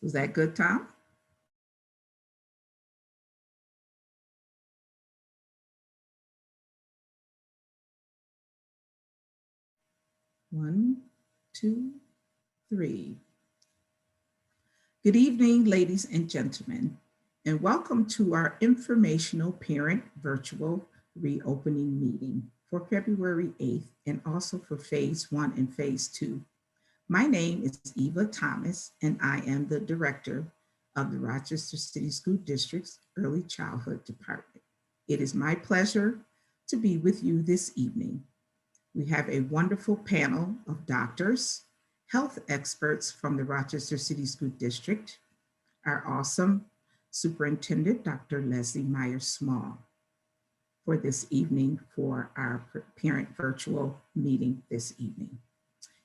Was that good, Tom? One, two, three. Good evening, ladies and gentlemen, and welcome to our informational parent virtual reopening meeting for February 8th and also for phase 1 and phase 2. My name is Eva Thomas, and I am the director of the Rochester City School District's Early Childhood Department. It is my pleasure to be with you this evening. We have a wonderful panel of doctors, health experts from the Rochester City School District, our awesome Superintendent, Dr. Leslie Myers-Small, for this evening for our parent virtual meeting this evening.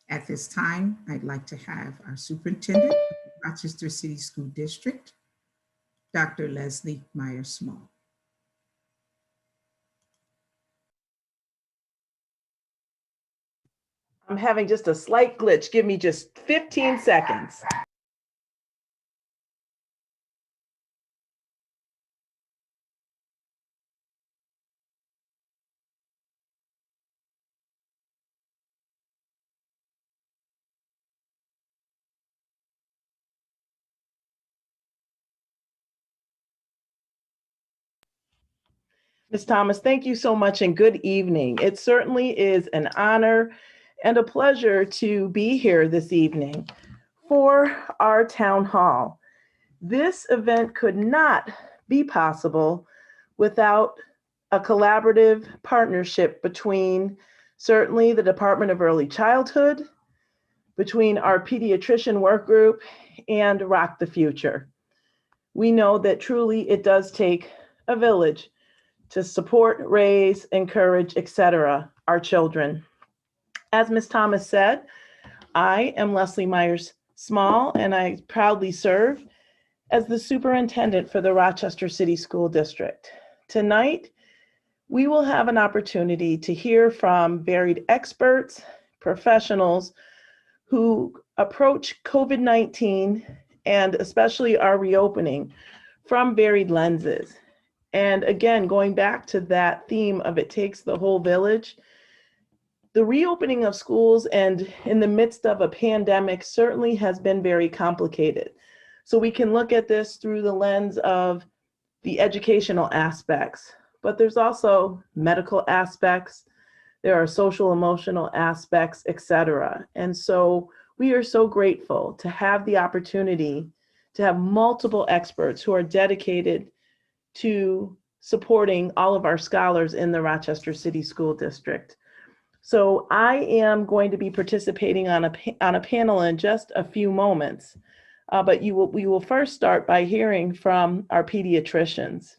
At this time, I'd like to have our Superintendent of the Rochester City School District, Dr. Leslie Myers-Small. I'm having just a slight glitch. Give me just 15 seconds. Ms. Thomas, thank you so much and good evening. It certainly is an honor and a pleasure to be here this evening for our town hall. This event could not be possible without a collaborative partnership between certainly the Department of Early Childhood, between our pediatrician work group, and Rock the Future. We know that truly it does take a village to support, raise, encourage, etc., our children. As Ms. Thomas said, I am Leslie Myers-Small, and I proudly serve as the superintendent for the Rochester City School District. Tonight, we will have an opportunity to hear from varied experts, professionals who approach COVID-19 and especially our reopening from varied lenses. And again, going back to that theme of it takes the whole village, the reopening of schools and in the midst of a pandemic certainly has been very complicated. So we can look at this through the lens of the educational aspects, but there's also medical aspects, there are social emotional aspects, etc. And so we are so grateful to have the opportunity to have multiple experts who are dedicated to supporting all of our scholars in the Rochester City School District. So I am going to be participating on a panel in just a few moments, but we will first start by hearing from our pediatricians.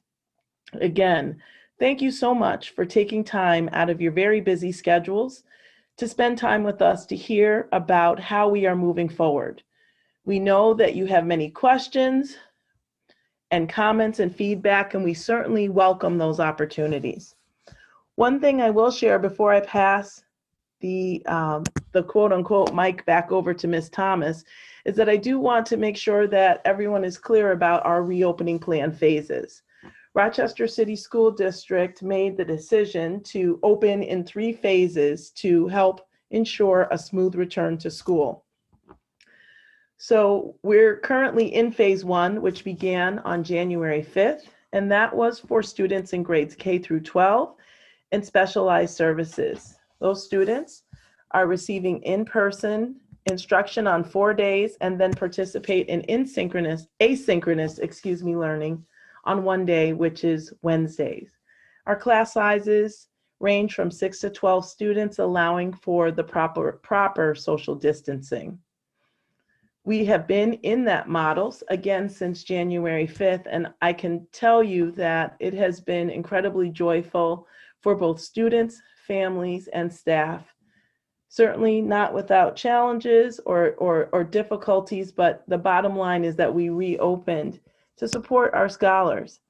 Again, thank you so much for taking time out of your very busy schedules to spend time with us to hear about how we are moving forward. We know that you have many questions and comments and feedback, and we certainly welcome those opportunities. One thing I will share before I pass the quote unquote mic back over to Ms. Thomas is that I do want to make sure that everyone is clear about our reopening plan phases. Rochester City School District made the decision to open in 3 phases to help ensure a smooth return to school. So we're currently in phase 1, which began on January 5th, and that was for students in grades K through 12 and specialized services. Those students are receiving in-person instruction on 4 days and then participate in asynchronous learning on 1 day, which is Wednesdays. Our class sizes range from 6 to 12 students, allowing for the proper social distancing. We have been in that model again since January 5th, and I can tell you that it has been incredibly joyful for both students, families, and staff. Certainly not without challenges or difficulties, but the bottom line is that we reopened to support our scholars.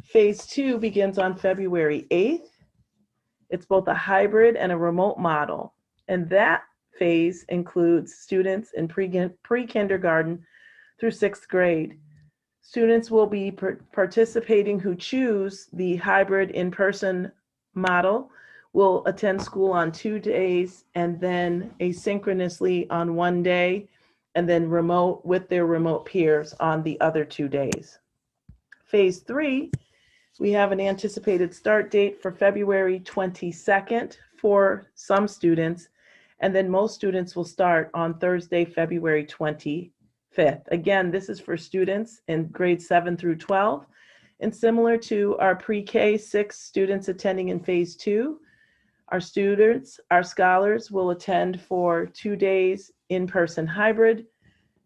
Phase 2 begins on February 8th. It's both a hybrid and a remote model, and that phase includes students in pre-kindergarten through 6th grade. Students will be participating who choose the hybrid in-person model, will attend school on 2 days and then asynchronously on 1 day, and then remote with their remote peers on the other 2 days. Phase 3, we have an anticipated start date for February 22nd for some students, and then most students will start on Thursday, February 25th. Again, this is for students in grades 7 through 12, and similar to our pre-K 6 students attending in phase 2, our scholars will attend for 2 days in-person hybrid,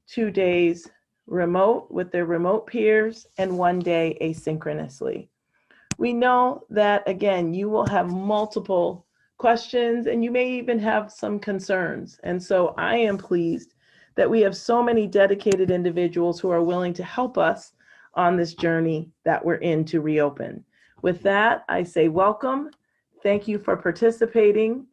2 days remote with their remote peers, and 1 day asynchronously. We know that, again, you will have multiple questions and you may even have some concerns. And so I am pleased that we have so many dedicated individuals who are willing to help us on this journey that we're in to reopen. With that, I say welcome. Thank you for participating,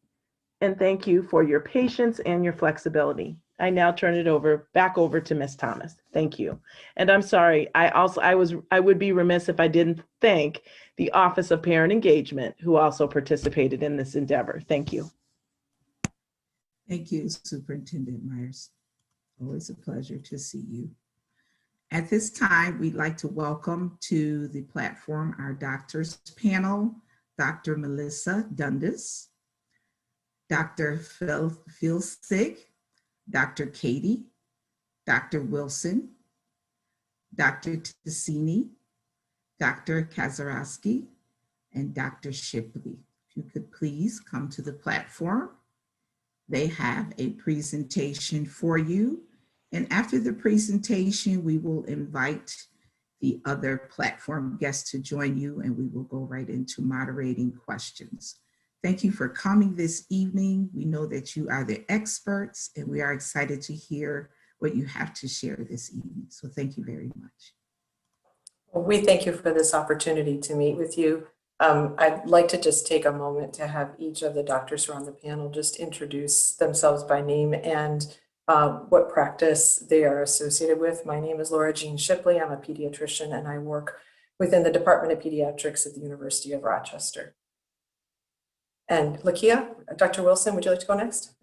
and thank you for your patience and your flexibility. I now turn it back over to Ms. Thomas. Thank you. And I'm sorry, I would be remiss if I didn't thank the Office of Parent Engagement, who also participated in this endeavor. Thank you. Thank you, Superintendent Myers. Always a pleasure to see you. At this time, we'd like to welcome to the platform our doctors panel, Dr. Melissa Dundas, Dr. Phil Filsig, Dr. Katie, Dr. Wilson, Dr. Tassini, Dr. Kazarowski, and Dr. Shipley. If you could please come to the platform. They have a presentation for you. And after the presentation, we will invite the other platform guests to join you, and we will go right into moderating questions. Thank you for coming this evening. We know that you are the experts, and we are excited to hear what you have to share this evening. So thank you very much. Well, we thank you for this opportunity to meet with you. I'd like to just take a moment to have each of the doctors who are on the panel just introduce themselves by name and what practice they are associated with. My name is Laura Jean Shipley. I'm a pediatrician, and I work within the Department of Pediatrics at the University of Rochester. And Lakia, Dr. Wilson, would you like to go next?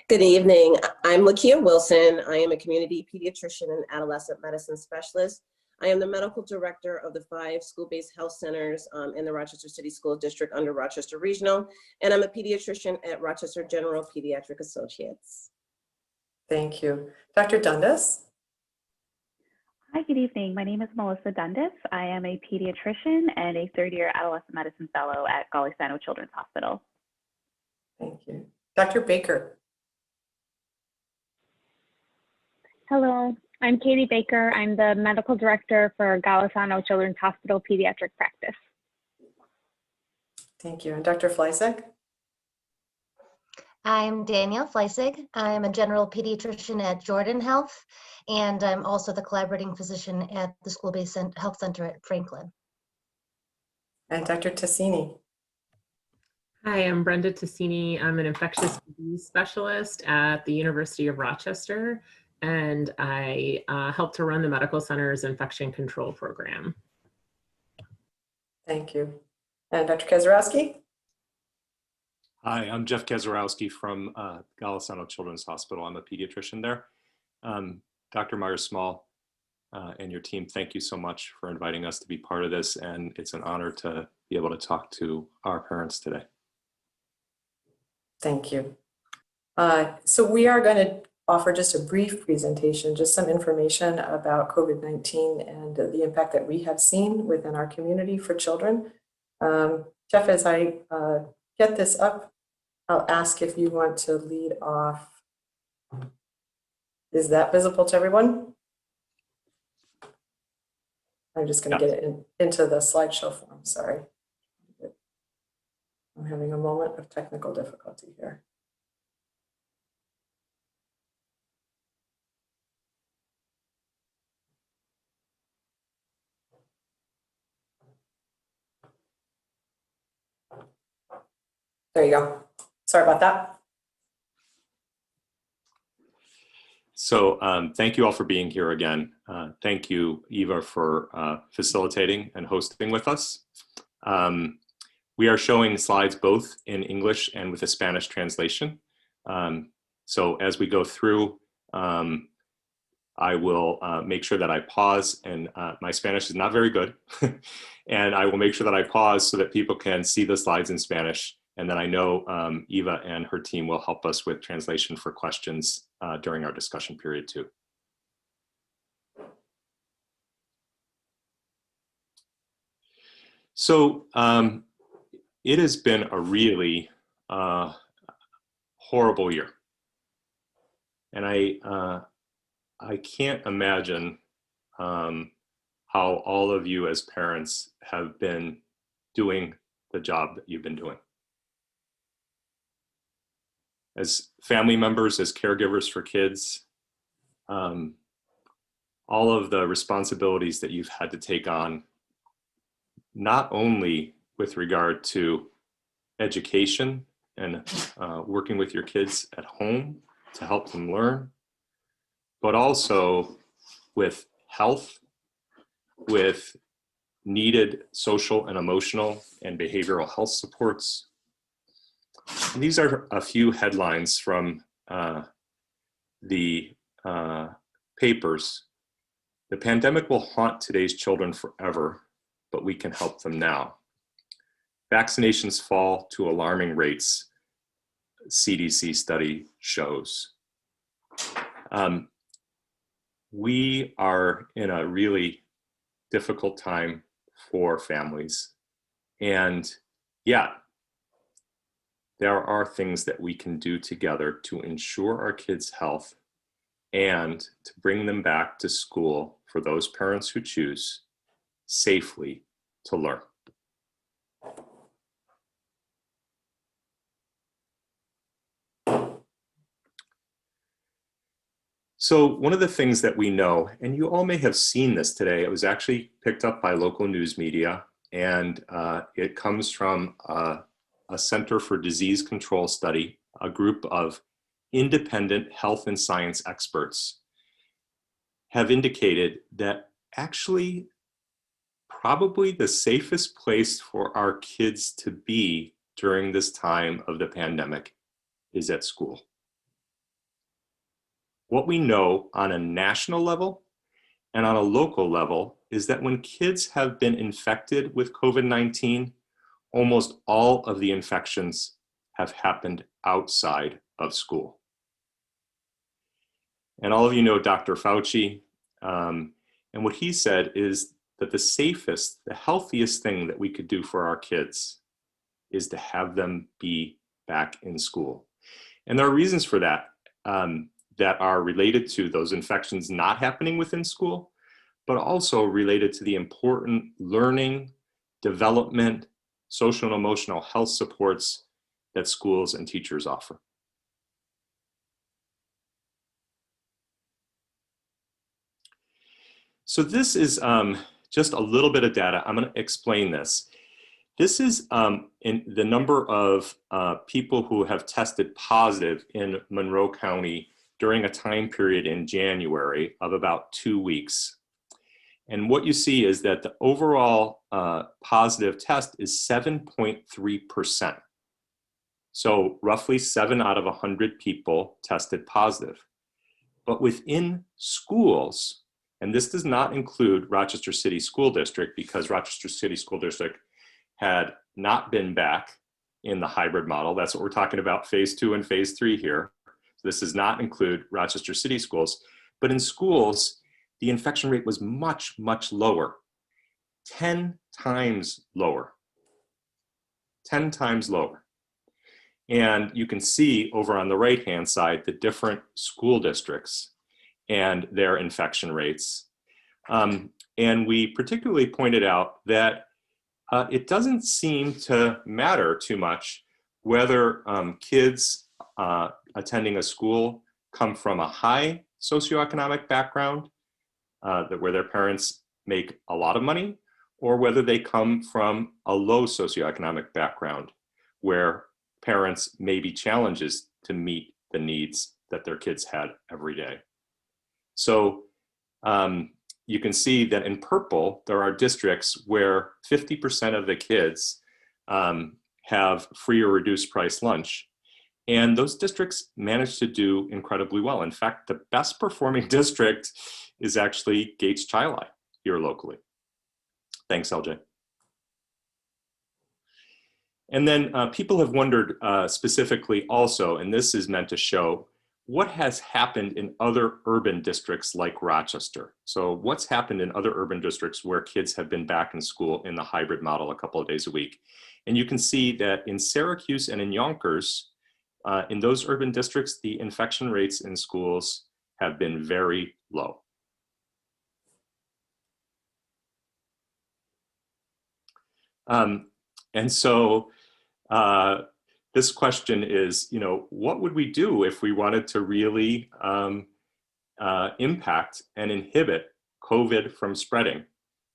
Good evening. I'm Lakia Wilson. I am a community pediatrician and adolescent medicine specialist. I am the medical director of the 5 school-based health centers in the Rochester City School District under Rochester Regional, and I'm a pediatrician at Rochester General Pediatric Associates. Thank you. Dr. Dundas? Hi, good evening. My name is Melissa Dundas. I am a pediatrician and a 3rd-year adolescent medicine fellow at Golisano Children's Hospital. Thank you. Dr. Baker? Hello, I'm Katie Baker. I'm the medical director for Golisano Children's Hospital Pediatric Practice. Thank you. And Dr. Fleisig? I'm Danielle Fleisig. I'm a general pediatrician at Jordan Health, and I'm also the collaborating physician at the School-Based Health Center at Franklin. And Dr. Tassini? Hi, I'm Brenda Tassini. I'm an infectious disease specialist at the University of Rochester, and I help to run the medical center's infection control program. Thank you. And Dr. Kazarowski? Hi, I'm Jeff Kazarowski from Golisano Children's Hospital. I'm a pediatrician there. Dr. Myers-Small and your team, thank you so much for inviting us to be part of this, and it's an honor to be able to talk to our parents today. Thank you. So we are going to offer just a brief presentation, just some information about COVID-19 and the impact that we have seen within our community for children. Jeff, as I get this up, I'll ask if you want to lead off. Is that visible to everyone? I'm just going to get it into the slideshow form, sorry. I'm having a moment of technical difficulty here. There you go. Sorry about that. So thank you all for being here again. Thank you, Eva, for facilitating and hosting with us. We are showing slides both in English and with a Spanish translation. So as we go through, I will make sure that I pause, and my Spanish is not very good. And I will make sure that I pause so that people can see the slides in Spanish. And then I know Eva and her team will help us with translation for questions during our discussion period too. So it has been a really horrible year. And I can't imagine how all of you as parents have been doing the job that you've been doing. As family members, as caregivers for kids, all of the responsibilities that you've had to take on, not only with regard to education and working with your kids at home to help them learn, but also with health, with needed social and emotional and behavioral health supports. And these are a few headlines from the papers. The pandemic will haunt today's children forever, but we can help them now. Vaccinations fall to alarming rates, CDC study shows. We are in a really difficult time for families. And yet, there are things that we can do together to ensure our kids' health and to bring them back to school for those parents who choose safely to learn. So one of the things that we know, and you all may have seen this today, it was actually picked up by local news media, and it comes from a Center for Disease Control study, a group of independent health and science experts have indicated that actually probably the safest place for our kids to be during this time of the pandemic is at school. What we know on a national level and on a local level is that when kids have been infected with COVID-19, almost all of the infections have happened outside of school. And all of you know Dr. Fauci, and what he said is that the safest, the healthiest thing that we could do for our kids is to have them be back in school. And there are reasons for that. That are related to those infections not happening within school, but also related to the important learning, development, social and emotional health supports that schools and teachers offer. So this is just a little bit of data. I'm going to explain this. This is in the number of people who have tested positive in Monroe County during a time period in January of about 2 weeks. And what you see is that the overall positive test is 7.3%. So roughly 7 out of 100 people tested positive. But within schools, and this does not include Rochester City School District because Rochester City School District had not been back in the hybrid model. That's what we're talking about, phase 2 and phase 3 here. This does not include Rochester City Schools, but in schools, the infection rate was much, much lower, 10 times lower, 10 times lower. And you can see over on the right-hand side, the different school districts and their infection rates. And we particularly pointed out that it doesn't seem to matter too much whether kids attending a school come from a high socioeconomic background where their parents make a lot of money, or whether they come from a low socioeconomic background where parents may be challenges to meet the needs that their kids had every day. So you can see that in purple, there are districts where 50% of the kids have free or reduced price lunch. And those districts managed to do incredibly well. In fact, the best performing district is actually Gates Chili here locally. Thanks, LJ. And then people have wondered specifically also, and this is meant to show what has happened in other urban districts like Rochester. So what's happened in other urban districts where kids have been back in school in the hybrid model a couple of days a week. And you can see that in Syracuse and in Yonkers, in those urban districts, the infection rates in schools have been very low. And so this question is, what would we do if we wanted to really impact and inhibit COVID from spreading?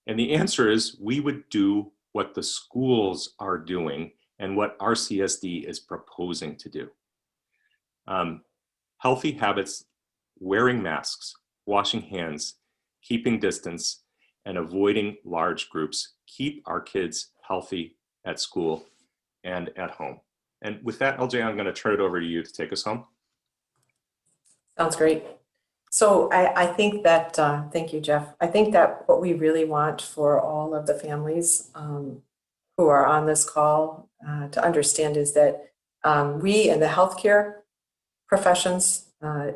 And the answer is we would do what the schools are doing and what RCSD is proposing to do. Healthy habits, wearing masks, washing hands, keeping distance, and avoiding large groups keep our kids healthy at school and at home. And with that, LJ, I'm going to turn it over to you to take us home. Sounds great. So I think that, thank you, Jeff. I think that what we really want for all of the families who are on this call to understand is that we in the healthcare professions,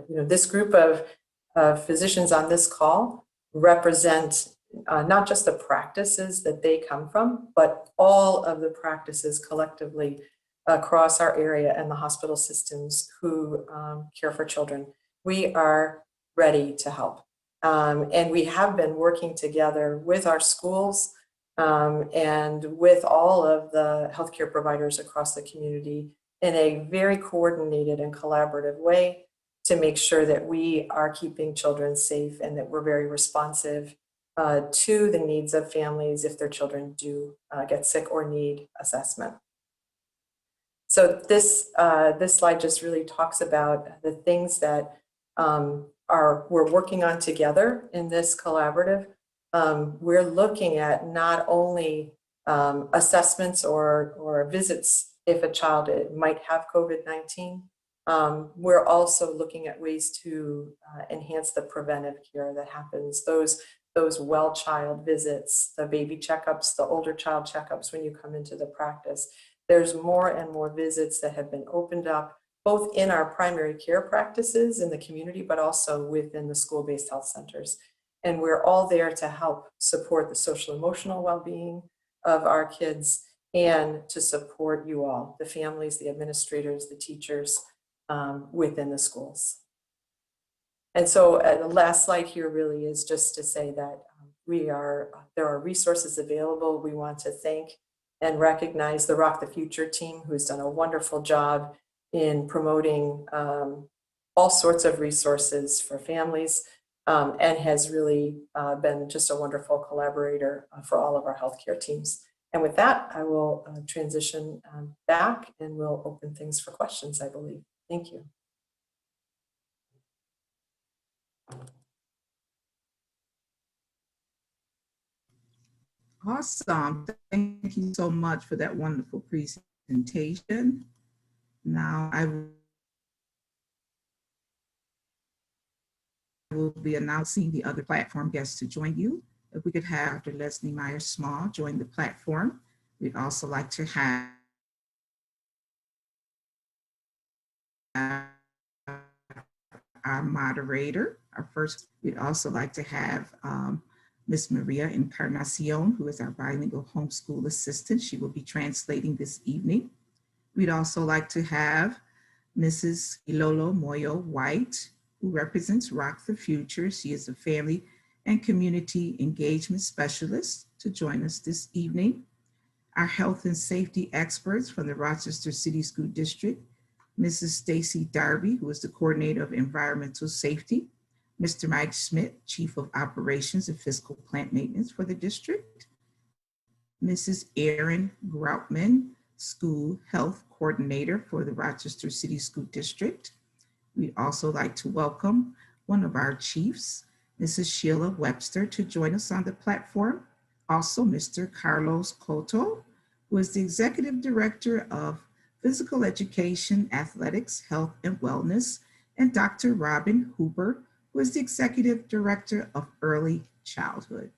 this group of physicians on this call represent not just the practices that they come from, but all of the practices collectively across our area and the hospital systems who care for children. We are ready to help. And we have been working together with our schools and with all of the healthcare providers across the community in a very coordinated and collaborative way to make sure that we are keeping children safe and that we're very responsive to the needs of families if their children do get sick or need assessment. So this slide just really talks about the things that we're working on together in this collaborative. We're looking at not only assessments or visits if a child might have COVID-19. We're also looking at ways to enhance the preventive care that happens. Those well child visits, the baby checkups, the older child checkups when you come into the practice. There's more and more visits that have been opened up, both in our primary care practices in the community, but also within the school-based health centers. And we're all there to help support the social emotional well-being of our kids and to support you all, the families, the administrators, the teachers within the schools. And so the last slide here really is just to say that there are resources available. We want to thank and recognize the Rock the Future team, who's done a wonderful job in promoting all sorts of resources for families and has really been just a wonderful collaborator for all of our healthcare teams. And with that, I will transition back and we'll open things for questions, I believe. Thank you. Awesome. Thank you so much for that wonderful presentation. Now I will be announcing the other platform guests to join you. If we could have Dr. Leslie Myers-Small join the platform. We'd also like to have our moderator, we'd also like to have Ms. Maria Encarnacion, who is our bilingual homeschool assistant. She will be translating this evening. We'd also like to have Mrs. Ilolo Moyo White, who represents Rock the Future. She is a family and community engagement specialist, to join us this evening. Our health and safety experts from the Rochester City School District, Mrs. Stacy Darby, who is the coordinator of environmental safety, Mr. Mike Schmidt, Chief of Operations and Fiscal Plant Maintenance for the district, Mrs. Erin Groutman, School Health Coordinator for the Rochester City School District. We'd also like to welcome one of our chiefs, Mrs. Sheila Webster, to join us on the platform. Also, Mr. Carlos Cotto, who is the Executive Director of Physical Education, Athletics, Health, and Wellness, and Dr. Robin Hooper, who is the Executive Director of Early Childhood.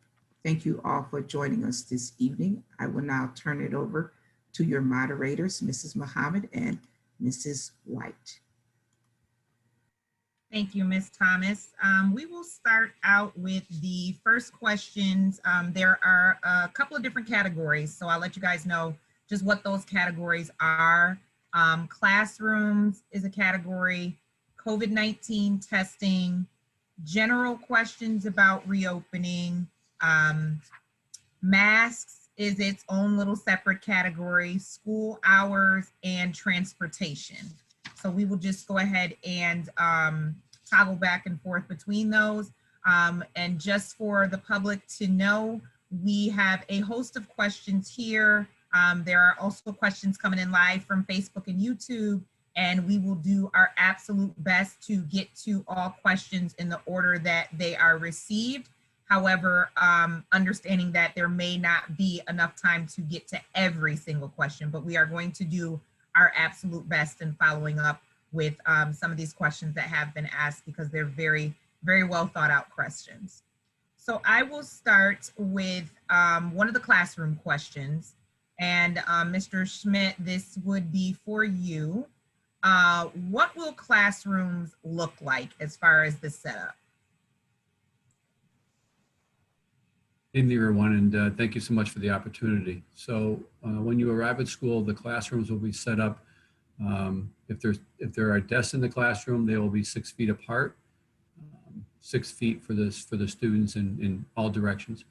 Thank you all for joining us this evening. I will now turn it over to your moderators, Mrs. Muhammad and Mrs. White. Thank you, Ms. Thomas. We will start out with the first questions. There are a couple of different categories, so I'll let you guys know just what those categories are. Classrooms is a category, COVID-19 testing, general questions about reopening, masks is its own little separate category, school hours, and transportation. So we will just go ahead and toggle back and forth between those. And just for the public to know, we have a host of questions here. There are also questions coming in live from Facebook and YouTube, and we will do our absolute best to get to all questions in the order that they are received. However, understanding that there may not be enough time to get to every single question, but we are going to do our absolute best in following up with some of these questions that have been asked because they're very, very well thought out questions. So I will start with one of the classroom questions. And Mr. Schmidt, this would be for you. What will classrooms look like as far as the setup? Good evening, everyone, and thank you so much for the opportunity. So when you arrive at school, the classrooms will be set up. If there are desks in the classroom, they will be 6 feet apart, 6 feet for the students in all directions.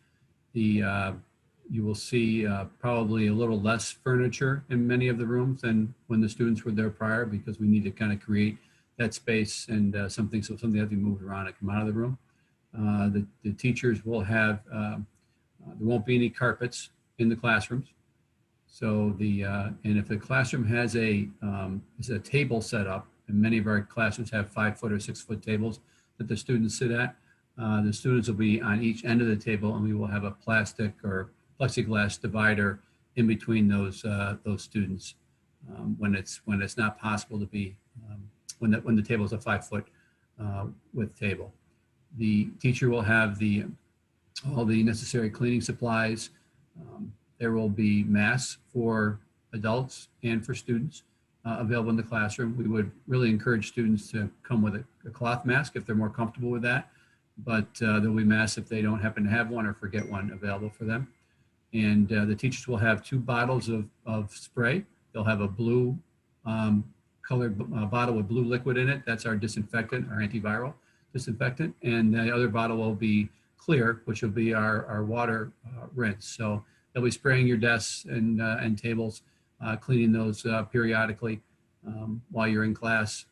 You will see probably a little less furniture in many of the rooms than when the students were there prior, because we need to kind of create that space and something has to be moved around and come out of the room. The teachers will have, there won't be any carpets in the classrooms. So and if the classroom has a table set up, and many of our classrooms have 5 foot or 6 foot tables that the students sit at, the students will be on each end of the table, and we will have a plastic or plexiglass divider in between those students when it's not possible to be when the table is a 5 foot width table. The teacher will have all the necessary cleaning supplies. There will be masks for adults and for students available in the classroom. We would really encourage students to come with a cloth mask if they're more comfortable with that, but there'll be masks if they don't happen to have one or forget one available for them. And the teachers will have 2 bottles of spray. They'll have a blue colored bottle with blue liquid in it. That's our disinfectant, our antiviral disinfectant. And the other bottle will be clear, which will be our water rinse. So they'll be spraying your desks and tables, cleaning those periodically while you're in class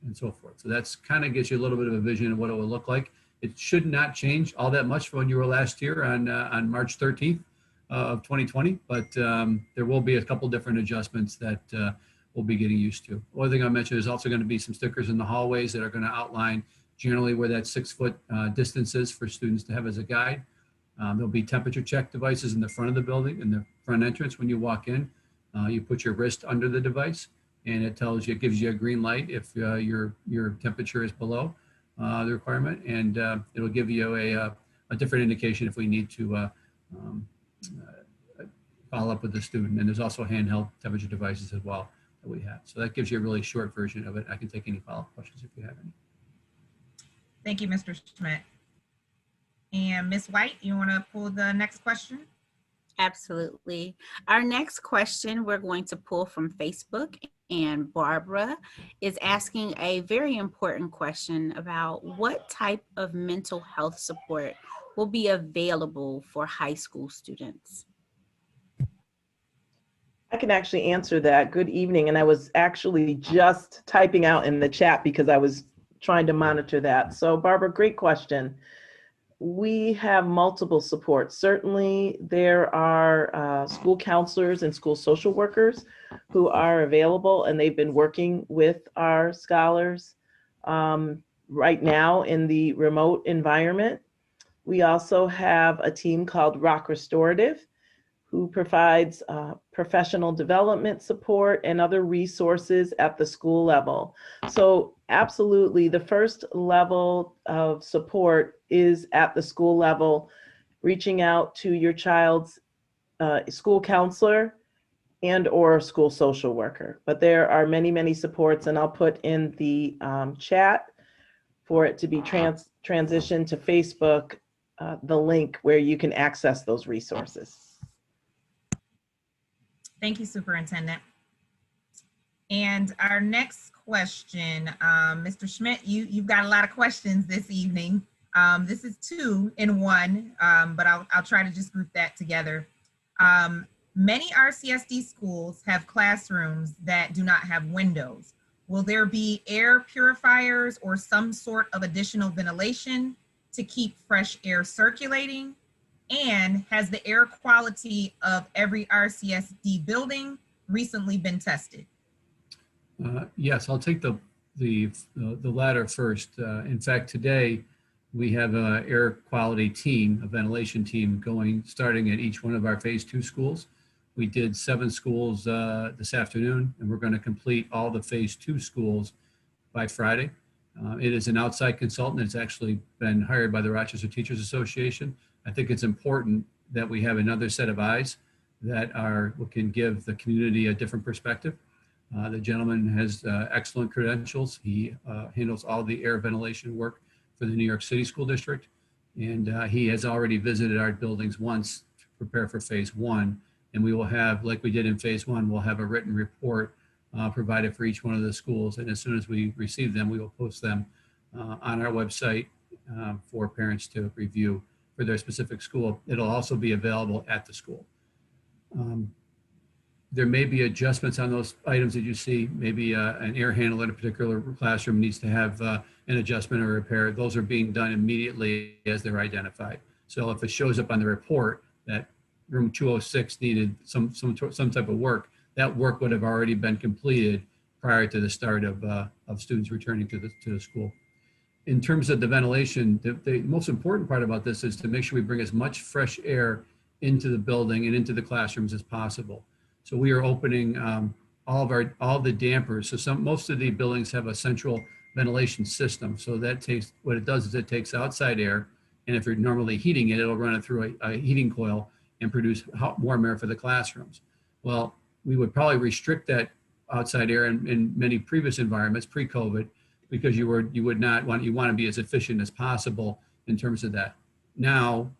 and so forth. So that's kind of gives you a little bit of a vision of what it will look like. It should not change all that much from when you were last year on March 13th of 2020, but there will be a couple different adjustments that we'll be getting used to. One thing I mentioned is also going to be some stickers in the hallways that are going to outline generally where that 6 foot distance is for students to have as a guide. There'll be temperature check devices in the front of the building, in the front entrance. When you walk in, you put your wrist under the device, and it gives you a green light if your temperature is below the requirement, and it'll give you a different indication if we need to follow up with the student. And there's also handheld temperature devices as well that we have. So that gives you a really short version of it. I can take any follow-up questions if you have any. Thank you, Mr. Schmidt. And Ms. White, you want to pull the next question? Absolutely. Our next question we're going to pull from Facebook, and Barbara is asking a very important question about what type of mental health support will be available for high school students. I can actually answer that. Good evening. And I was actually just typing out in the chat because I was trying to monitor that. So Barbara, great question. We have multiple supports. Certainly there are school counselors and school social workers who are available, and they've been working with our scholars. right now in the remote environment. We also have a team called Rock Restorative, who provides professional development support and other resources at the school level. So absolutely, the first level of support is at the school level, reaching out to your child's school counselor and or school social worker. But there are many, many supports, and I'll put in the chat for it to be transitioned to Facebook, the link where you can access those resources. Thank you, Superintendent. And our next question, Mr. Schmidt, you've got a lot of questions this evening. This is 2 in 1, but I'll try to just group that together. Many RCSD schools have classrooms that do not have windows. Will there be air purifiers or some sort of additional ventilation to keep fresh air circulating? And has the air quality of every RCSD building recently been tested? Yes, I'll take the latter first. In fact, today we have an air quality team, a ventilation team starting at each one of our phase 2 schools. We did 7 schools this afternoon, and we're going to complete all the phase 2 schools by Friday. It is an outside consultant. It's actually been hired by the Rochester Teachers Association. I think it's important that we have another set of eyes that can give the community a different perspective. The gentleman has excellent credentials. He handles all the air ventilation work for the New York City School District. And he has already visited our buildings once to prepare for phase 1. And we will have, like we did in phase 1, we'll have a written report provided for each one of the schools. And as soon as we receive them, we will post them on our website for parents to review for their specific school. It'll also be available at the school. There may be adjustments on those items that you see. Maybe an air handler in a particular classroom needs to have an adjustment or repair. Those are being done immediately as they're identified. So if it shows up on the report that room 206 needed some type of work, that work would have already been completed prior to the start of students returning to the school. In terms of the ventilation, the most important part about this is to make sure we bring as much fresh air into the building and into the classrooms as possible. So we are opening all the dampers. So most of the buildings have a central ventilation system. So that what it does is it takes outside air, and if you're normally heating it, it'll run it through a heating coil and produce hot, warm air for the classrooms. Well, we would probably restrict that outside air in many previous environments pre-COVID, because you want to be as efficient as possible in terms of that. Now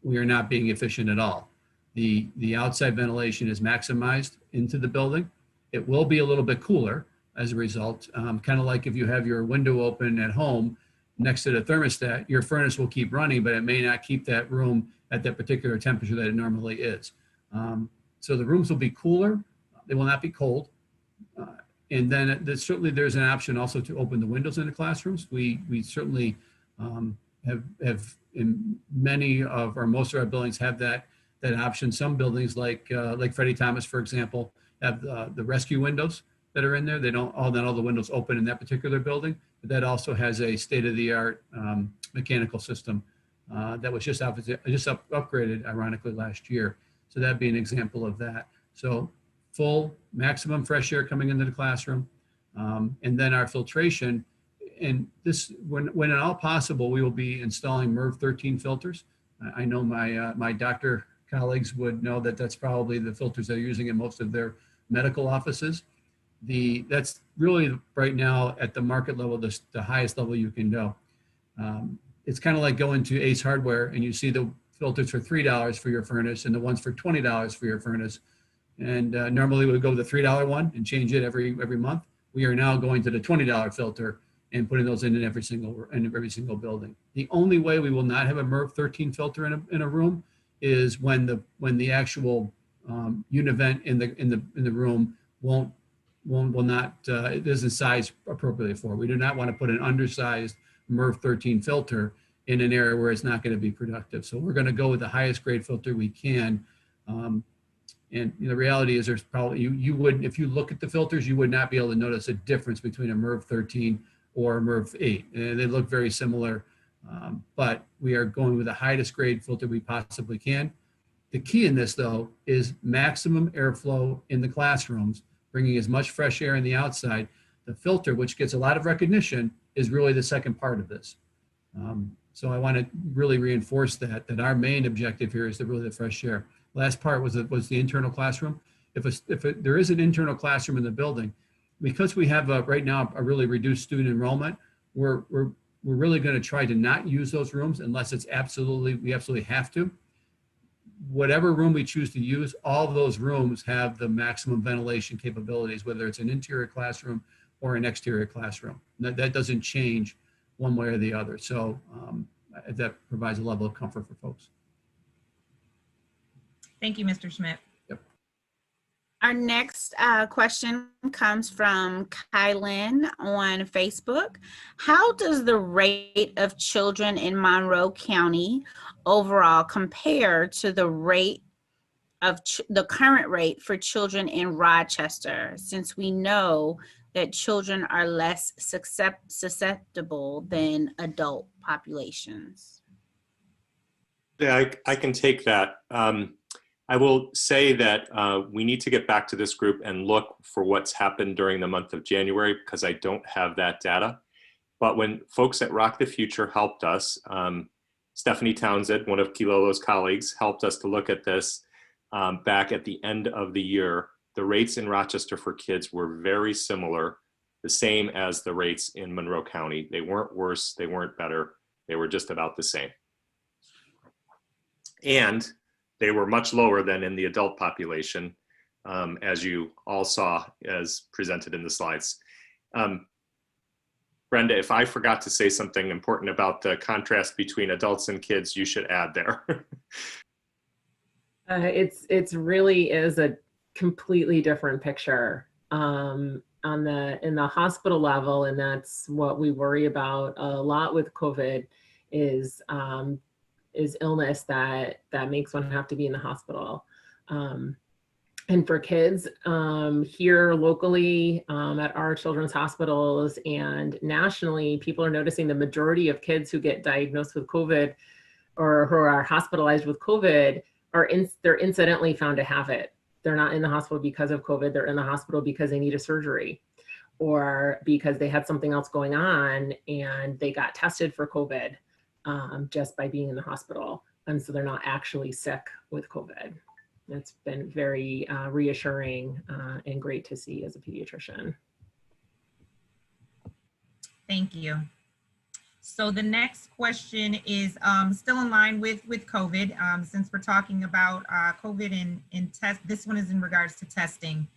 we are not being efficient at all. The outside ventilation is maximized into the building. It will be a little bit cooler as a result, kind of like if you have your window open at home next to the thermostat, your furnace will keep running, but it may not keep that room at that particular temperature that it normally is. So the rooms will be cooler. They will not be cold. And then certainly there's an option also to open the windows in the classrooms. We certainly have in many of or most of our buildings have that option. Some buildings like Freddie Thomas, for example, have the rescue windows that are in there. They don't all the windows open in that particular building, but that also has a state-of-the-art mechanical system that was just upgraded, ironically, last year. So that'd be an example of that. So full maximum fresh air coming into the classroom, and then our filtration. And this, when at all possible, we will be installing MERV 13 filters. I know my doctor colleagues would know that that's probably the filters they're using in most of their medical offices. That's really right now at the market level, the highest level you can go. It's kind of like going to Ace Hardware and you see the filters for $3 for your furnace and the ones for $20 for your furnace. And normally we would go with the $3 one and change it every month. We are now going to the $20 filter and putting those in every single building. The only way we will not have a MERV 13 filter in a room is when the actual univent in the room will not it isn't sized appropriately for. We do not want to put an undersized MERV 13 filter in an area where it's not going to be productive. So we're going to go with the highest grade filter we can. And the reality is there's probably, you would, if you look at the filters, you would not be able to notice a difference between a MERV 13 or MERV 8, and they look very similar. But we are going with the highest grade filter we possibly can. The key in this, though, is maximum airflow in the classrooms, bringing as much fresh air in the outside. The filter, which gets a lot of recognition, is really the second part of this. So I want to really reinforce that our main objective here is really the fresh air. Last part was the internal classroom. If there is an internal classroom in the building, because we have right now a really reduced student enrollment, we're really going to try to not use those rooms unless we absolutely have to. Whatever room we choose to use, all of those rooms have the maximum ventilation capabilities, whether it's an interior classroom or an exterior classroom. That doesn't change one way or the other. So that provides a level of comfort for folks. Thank you, Mr. Schmidt. Our next question comes from Kylan on Facebook. How does the rate of children in Monroe County overall compare to the rate of the current rate for children in Rochester, since we know that children are less susceptible than adult populations? Yeah, I can take that. I will say that we need to get back to this group and look for what's happened during the month of January, because I don't have that data. But when folks at Rock the Future helped us, Stephanie Townsend, one of Kilolo's colleagues, helped us to look at this back at the end of the year. The rates in Rochester for kids were very similar, the same as the rates in Monroe County. They weren't worse, they weren't better, they were just about the same. And they were much lower than in the adult population, as you all saw as presented in the slides. Brenda, if I forgot to say something important about the contrast between adults and kids, you should add there. It's really is a completely different picture in the hospital level, and that's what we worry about a lot with COVID is illness that makes one have to be in the hospital. And for kids here locally at our children's hospitals and nationally, people are noticing the majority of kids who get diagnosed with COVID or who are hospitalized with COVID they're incidentally found to have it. They're not in the hospital because of COVID. They're in the hospital because they need a surgery or because they had something else going on and they got tested for COVID just by being in the hospital. And so they're not actually sick with COVID. It's been very reassuring and great to see as a pediatrician. Thank you. So the next question is still in line with COVID, since we're talking about COVID and test. This one is in regards to testing.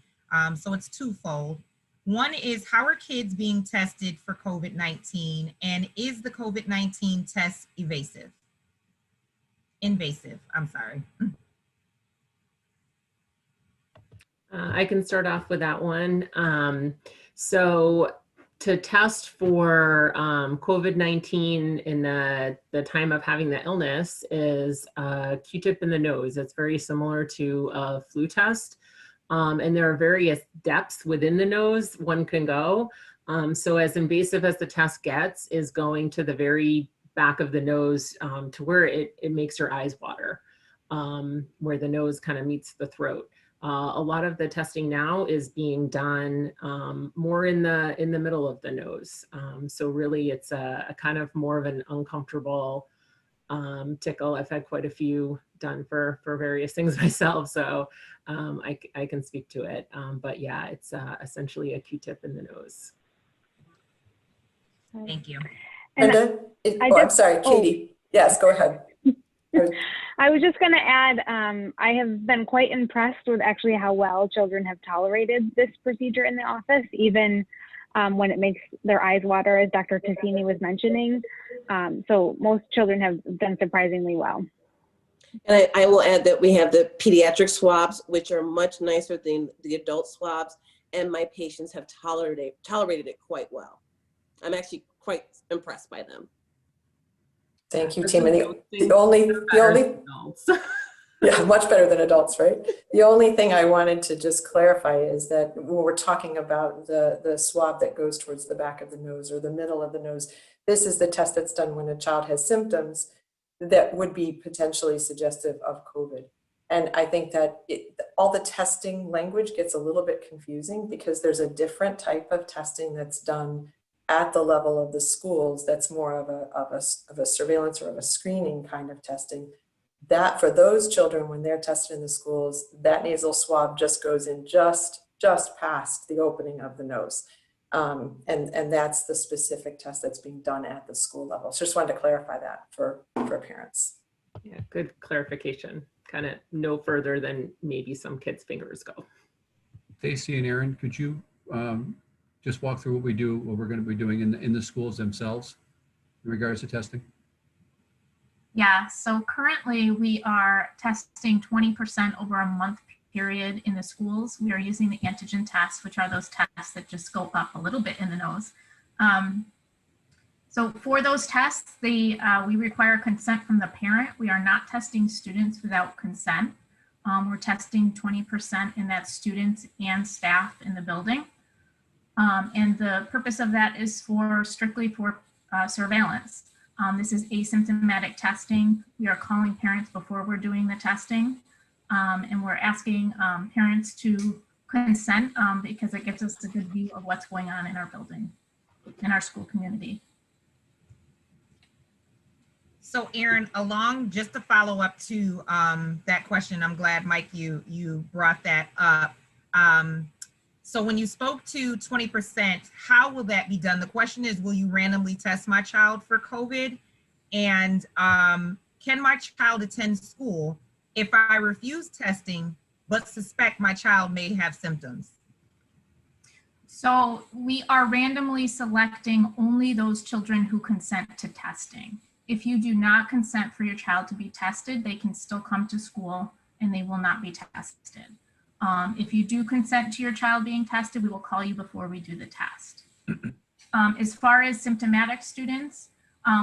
So it's twofold. One is, how are kids being tested for COVID-19, and is the COVID-19 test invasive? I'm sorry. I can start off with that one. So to test for COVID-19 in the time of having the illness is a Q-tip in the nose. It's very similar to a flu test. And there are various depths within the nose one can go. So as invasive as the test gets is going to the very back of the nose to where it makes your eyes water, where the nose kind of meets the throat. A lot of the testing now is being done more in the middle of the nose. So really it's a kind of more of an uncomfortable tickle. I've had quite a few done for various things myself, so I can speak to it. But yeah, it's essentially a Q-tip in the nose. Thank you. Brenda, I'm sorry, Katie. Yes, go ahead. I was just going to add, I have been quite impressed with actually how well children have tolerated this procedure in the office, even when it makes their eyes water, as Dr. Tassini was mentioning. So most children have done surprisingly well. And I will add that we have the pediatric swabs, which are much nicer than the adult swabs, and my patients have tolerated it quite well. I'm actually quite impressed by them. Thank you, Tim. And the only Yeah, much better than adults, right? The only thing I wanted to just clarify is that when we're talking about the swab that goes towards the back of the nose or the middle of the nose, this is the test that's done when a child has symptoms that would be potentially suggestive of COVID. And I think that all the testing language gets a little bit confusing because there's a different type of testing that's done at the level of the schools that's more of a surveillance or of a screening kind of testing. That for those children, when they're tested in the schools, that nasal swab just goes in just past the opening of the nose. And that's the specific test that's being done at the school level. So just wanted to clarify that for parents. Yeah, good clarification. Kind of no further than maybe some kids' fingers go. Stacy and Aaron, could you just walk through what we're going to be doing in the schools themselves in regards to testing? Yeah, so currently we are testing 20% over a month period in the schools. We are using the antigen tests, which are those tests that just go up a little bit in the nose. So for those tests, we require consent from the parent. We are not testing students without consent. We're testing 20%, and that's students and staff in the building. And the purpose of that is strictly for surveillance. This is asymptomatic testing. We are calling parents before we're doing the testing, and we're asking parents to consent because it gives us a good view of what's going on in our building, in our school community. So Aaron, just to follow up to that question, I'm glad, Mike, you brought that up. So when you spoke to 20%, how will that be done? The question is, will you randomly test my child for COVID? And can my child attend school if I refuse testing, but suspect my child may have symptoms? So we are randomly selecting only those children who consent to testing. If you do not consent for your child to be tested, they can still come to school and they will not be tested. If you do consent to your child being tested, we will call you before we do the test. As far as symptomatic students,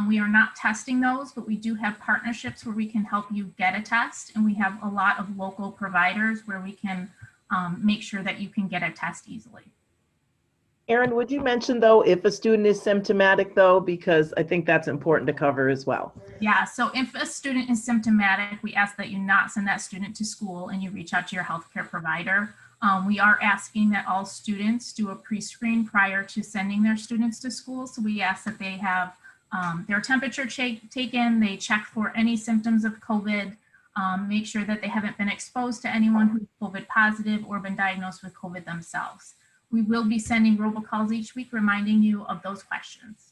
we are not testing those, but we do have partnerships where we can help you get a test. And we have a lot of local providers where we can make sure that you can get a test easily. Aaron, would you mention though, if a student is symptomatic though, because I think that's important to cover as well. Yeah, so if a student is symptomatic, we ask that you not send that student to school and you reach out to your healthcare provider. We are asking that all students do a pre-screen prior to sending their students to school. So we ask that they have their temperature taken, they check for any symptoms of COVID, make sure that they haven't been exposed to anyone who's COVID positive or been diagnosed with COVID themselves. We will be sending robocalls each week reminding you of those questions.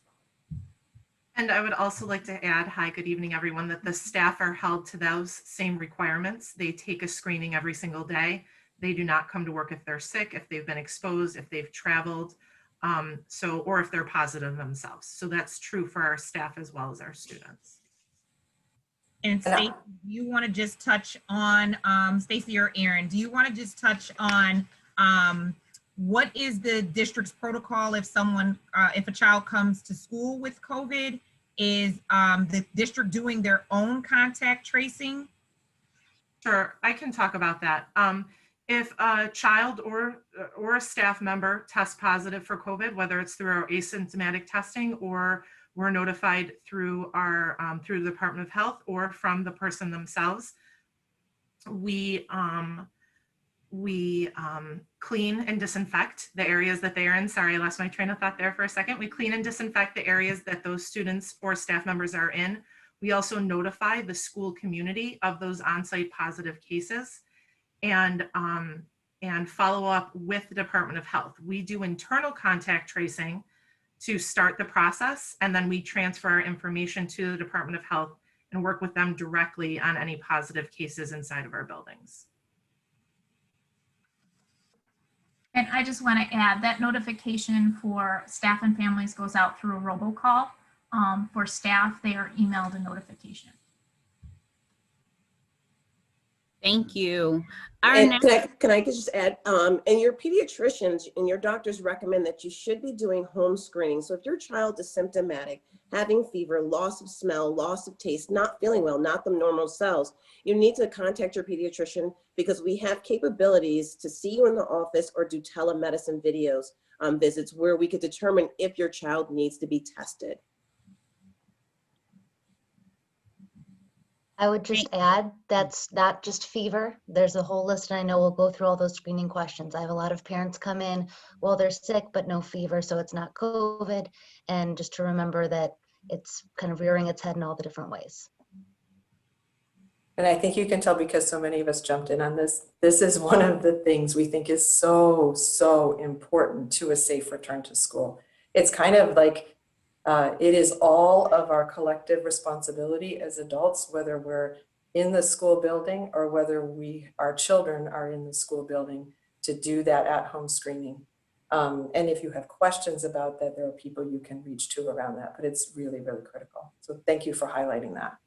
And I would also like to add, hi, good evening, everyone, that the staff are held to those same requirements. They take a screening every single day. They do not come to work if they're sick, if they've been exposed, if they've traveled, or if they're positive themselves. So that's true for our staff as well as our students. And Stacey, do you want to just touch on, Stacey or Aaron, do you want to just touch on what is the district's protocol if if a child comes to school with COVID? Is the district doing their own contact tracing? Sure, I can talk about that. If a child or a staff member tests positive for COVID, whether it's through our asymptomatic testing or we're notified through our through the Department of Health or from the person themselves, we clean and disinfect the areas that they are in. Sorry, I lost my train of thought there for a second. We clean and disinfect the areas that those students or staff members are in. We also notify the school community of those on-site positive cases and follow up with the Department of Health. We do internal contact tracing to start the process, and then we transfer our information to the Department of Health and work with them directly on any positive cases inside of our buildings. And I just want to add that notification for staff and families goes out through a robocall. For staff, they are emailed a notification. Thank you. Our And next, can I just add, and your pediatricians and your doctors recommend that you should be doing home screening. So if your child is symptomatic, having fever, loss of smell, loss of taste, not feeling well, not the normal cells, you need to contact your pediatrician because we have capabilities to see you in the office or do telemedicine videos visits where we could determine if your child needs to be tested. I would just add, that's not just fever. There's a whole list, and I know we'll go through all those screening questions. I have a lot of parents come in, well, they're sick, but no fever, so it's not COVID. And just to remember that it's kind of rearing its head in all the different ways. And I think you can tell because so many of us jumped in on this. This is one of the things we think is so, so important to a safe return to school. It's kind of like, it is all of our collective responsibility as adults, whether we're in the school building or whether our children are in the school building, to do that at-home screening. And if you have questions about that, there are people you can reach to around that, but it's really, really critical. So thank you for highlighting that.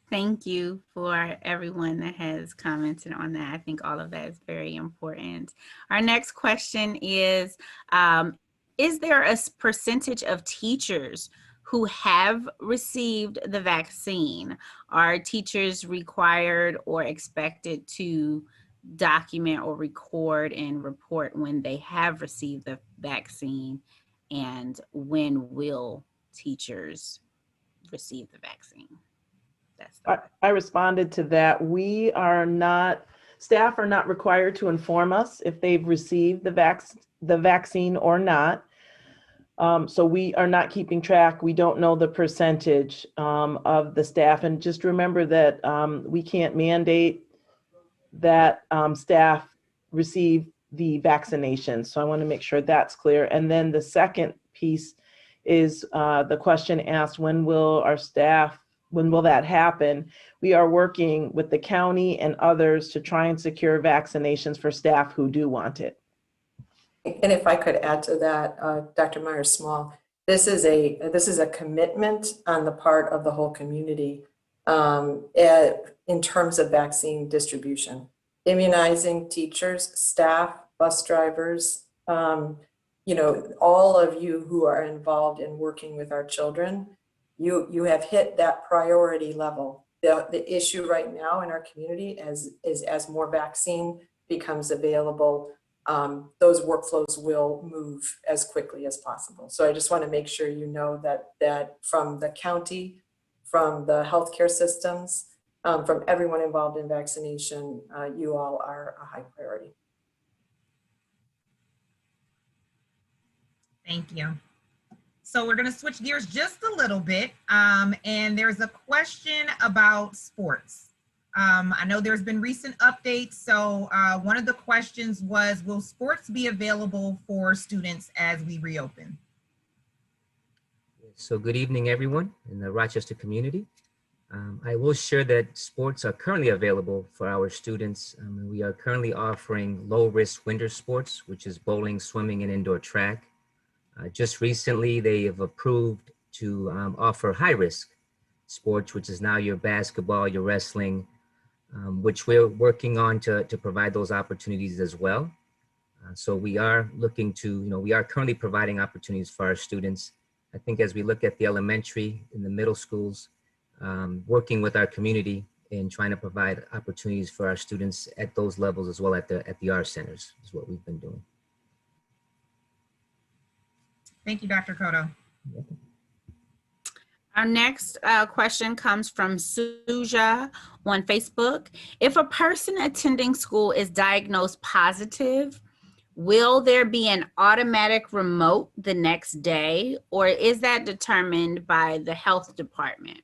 Thank you for everyone that has commented on that. I think all of that is very important. Our next question is there a percentage of teachers who have received the vaccine? Are teachers required or expected to document or record and report when they have received the vaccine? And when will teachers receive the vaccine? I responded to that. Staff are not required to inform us if they've received the vaccine or not. So we are not keeping track. We don't know the percentage of the staff. And just remember that we can't mandate that staff receive the vaccination. So I want to make sure that's clear. And then the second piece is the question asked, when will that happen? We are working with the county and others to try and secure vaccinations for staff who do want it. And if I could add to that, Dr. Myers-Small, this is a commitment on the part of the whole community in terms of vaccine distribution. Immunizing teachers, staff, bus drivers, all of you who are involved in working with our children, you have hit that priority level. The issue right now in our community is as more vaccine becomes available, those workflows will move as quickly as possible. So I just want to make sure you know that from the county, from the healthcare systems, from everyone involved in vaccination, you all are a high priority. Thank you. So we're going to switch gears just a little bit. And there's a question about sports. I know there's been recent updates. So one of the questions was, will sports be available for students as we reopen? So good evening, everyone in the Rochester community. I will share that sports are currently available for our students. We are currently offering low-risk winter sports, which is bowling, swimming, and indoor track. Just recently, they have approved to offer high-risk sports, which is now your basketball, your wrestling, which we're working on to provide those opportunities as well. So we are looking to, we are currently providing opportunities for our students. I think as we look at the elementary and the middle schools, working with our community and trying to provide opportunities for our students at those levels as well at the R centers is what we've been doing. Thank you, Dr. Cotto. Our next question comes from Suja on Facebook. If a person attending school is diagnosed positive, will there be an automatic remote the next day, or is that determined by the health department?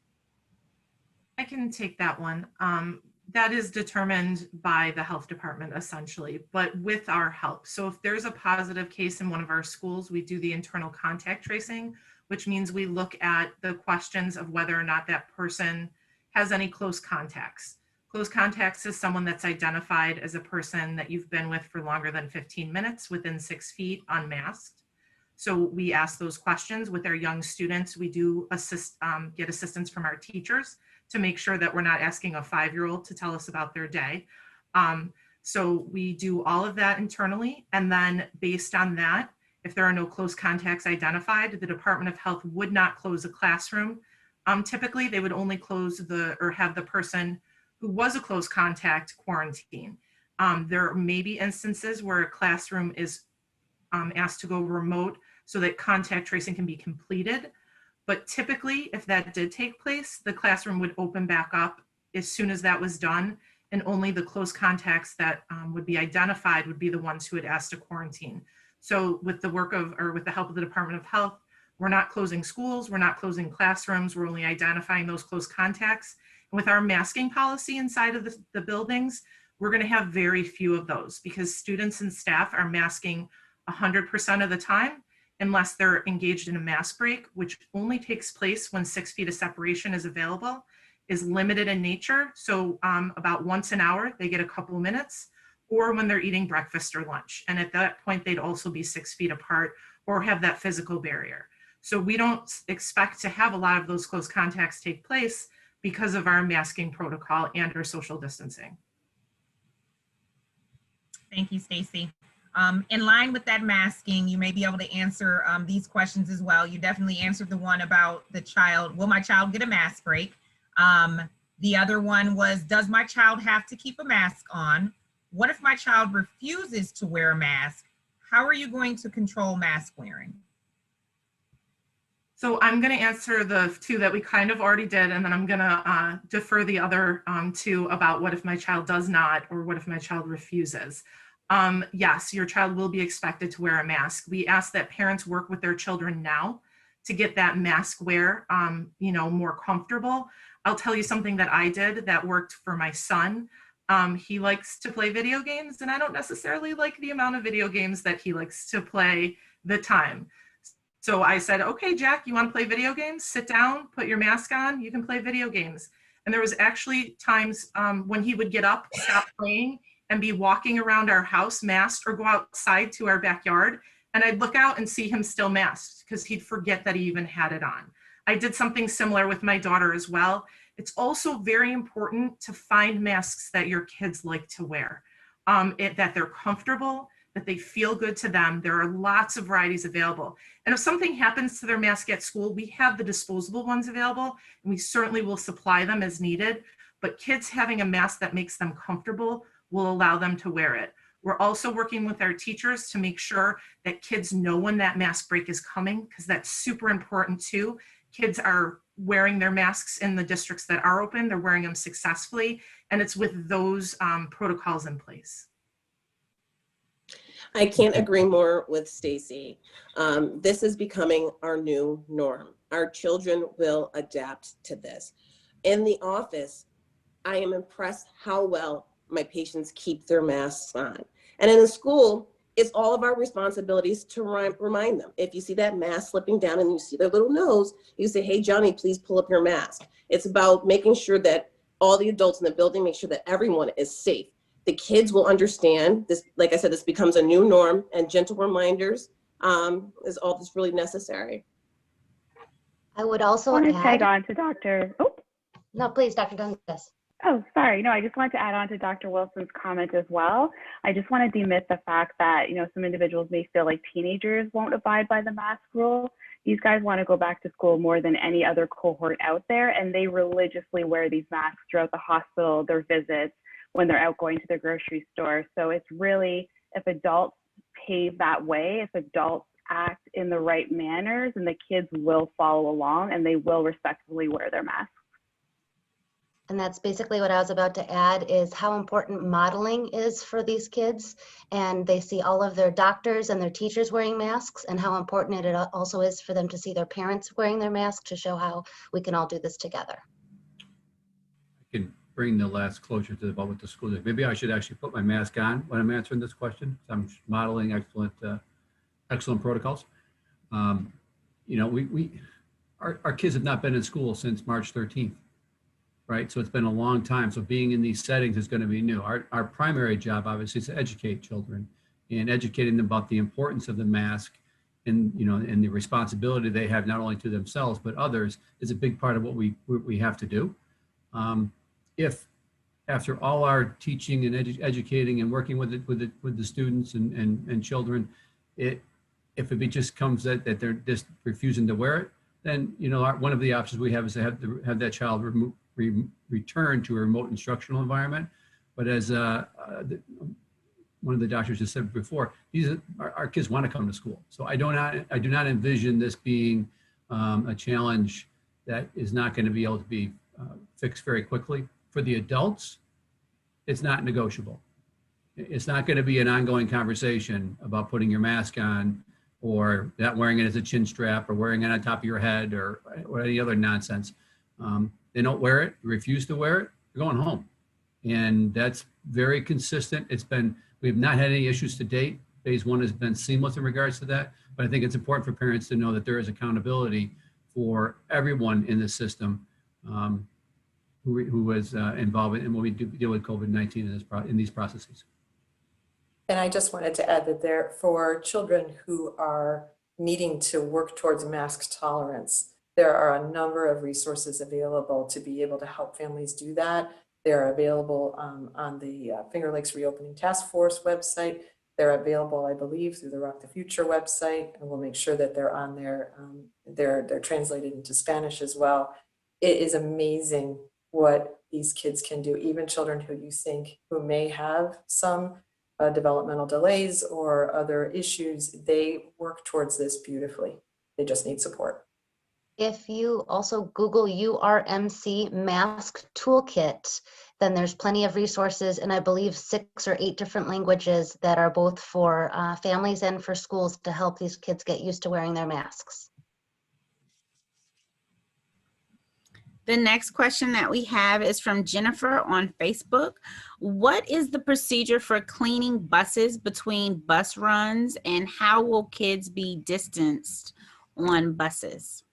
I can take that one. That is determined by the health department essentially, but with our help. So if there's a positive case in one of our schools, we do the internal contact tracing, which means we look at the questions of whether or not that person has any close contacts. Close contacts is someone that's identified as a person that you've been with for longer than 15 minutes within 6 feet unmasked. So we ask those questions with our young students. We do get assistance from our teachers to make sure that we're not asking a 5-year-old to tell us about their day. So we do all of that internally. And then based on that, if there are no close contacts identified, the Department of Health would not close a classroom. Typically, they would only close or have the person who was a close contact quarantine. There may be instances where a classroom is asked to go remote so that contact tracing can be completed. But typically, if that did take place, the classroom would open back up as soon as that was done, and only the close contacts that would be identified would be the ones who had asked to quarantine. So with the with the help of the Department of Health, we're not closing schools, we're not closing classrooms, we're only identifying those close contacts. And with our masking policy inside of the buildings, we're going to have very few of those because students and staff are masking 100% of the time unless they're engaged in a mask break, which only takes place when 6 feet of separation is available, is limited in nature. So about once an hour, they get a couple of minutes, or when they're eating breakfast or lunch. And at that point, they'd also be 6 feet apart or have that physical barrier. So we don't expect to have a lot of those close contacts take place because of our masking protocol and our social distancing. Thank you, Stacy. In line with that masking, you may be able to answer these questions as well. You definitely answered the one about the child. Will my child get a mask break? The other one was, does my child have to keep a mask on? What if my child refuses to wear a mask? How are you going to control mask wearing? So I'm going to answer the two that we kind of already did, and then I'm going to defer the other two about what if my child does not, or what if my child refuses. Yes, your child will be expected to wear a mask. We ask that parents work with their children now to get that mask wear, more comfortable. I'll tell you something that I did that worked for my son. He likes to play video games, and I don't necessarily like the amount of video games that he likes to play the time. So I said, okay, Jack, you want to play video games? Sit down, put your mask on, you can play video games. And there was actually times when he would get up, stop playing, and be walking around our house masked, or go outside to our backyard. And I'd look out and see him still masked because he'd forget that he even had it on. I did something similar with my daughter as well. It's also very important to find masks that your kids like to wear, that they're comfortable, that they feel good to them. There are lots of varieties available. And if something happens to their mask at school, we have the disposable ones available, and we certainly will supply them as needed. But kids having a mask that makes them comfortable will allow them to wear it. We're also working with our teachers to make sure that kids know when that mask break is coming, because that's super important too. Kids are wearing their masks in the districts that are open. They're wearing them successfully, and it's with those protocols in place. I can't agree more with Stacy. This is becoming our new norm. Our children will adapt to this. In the office, I am impressed how well my patients keep their masks on. And in the school, it's all of our responsibilities to remind them. If you see that mask slipping down and you see their little nose, you say, hey, Johnny, please pull up your mask. It's about making sure that all the adults in the building make sure that everyone is safe. The kids will understand this. Like I said, this becomes a new norm, and gentle reminders is all that's really necessary. I would also want to add, tag on to Dr. Oh. No, please, Dr. Duncan. Oh, sorry. No, I just wanted to add on to Dr. Wilson's comment as well. I just want to demyth the fact that, some individuals may feel like teenagers won't abide by the mask rule. These guys want to go back to school more than any other cohort out there, and they religiously wear these masks throughout the hospital, their visits, when they're out going to the grocery store. So it's really, if adults pave that way, if adults act in the right manners, and the kids will follow along and they will respectfully wear their masks. And that's basically what I was about to add, is how important modeling is for these kids. And they see all of their doctors and their teachers wearing masks, and how important it also is for them to see their parents wearing their masks to show how we can all do this together. I can bring the last closure to about what the school did. Maybe I should actually put my mask on when I'm answering this question. I'm modeling excellent protocols. Our kids have not been in school since March 13th. Right, so it's been a long time. So being in these settings is going to be new. Our primary job, obviously, is to educate children, and educating them about the importance of the mask, and and the responsibility they have not only to themselves but others is a big part of what we have to do. If after all our teaching and educating and working with the students and children, if it just comes that they're just refusing to wear it, then one of the options we have is to have that child return to a remote instructional environment. But as one of the doctors just said before, our kids want to come to school. So I do not envision this being a challenge that is not going to be able to be fixed very quickly. For the adults, it's not negotiable. It's not going to be an ongoing conversation about putting your mask on or not wearing it as a chin strap or wearing it on top of your head or any other nonsense. They don't wear it, refuse to wear it, they're going home. And that's very consistent. We've not had any issues to date. Phase 1 has been seamless in regards to that, but I think it's important for parents to know that there is accountability for everyone in the system who is involved in when we deal with COVID-19 in these processes. And I just wanted to add that for children who are needing to work towards mask tolerance, there are a number of resources available to be able to help families do that. They're available on the Finger Lakes Reopening Task Force website. They're available, I believe, through the Rock the Future website, and we'll make sure that they're on there. They're translated into Spanish as well. It is amazing what these kids can do, even children who may have some developmental delays or other issues. They work towards this beautifully. They just need support. If you also Google URMC Mask Toolkit, then there's plenty of resources, and I believe 6 or 8 different languages that are both for families and for schools to help these kids get used to wearing their masks. The next question that we have is from Jennifer on Facebook. What is the procedure for cleaning buses between bus runs, and how will kids be distanced on buses?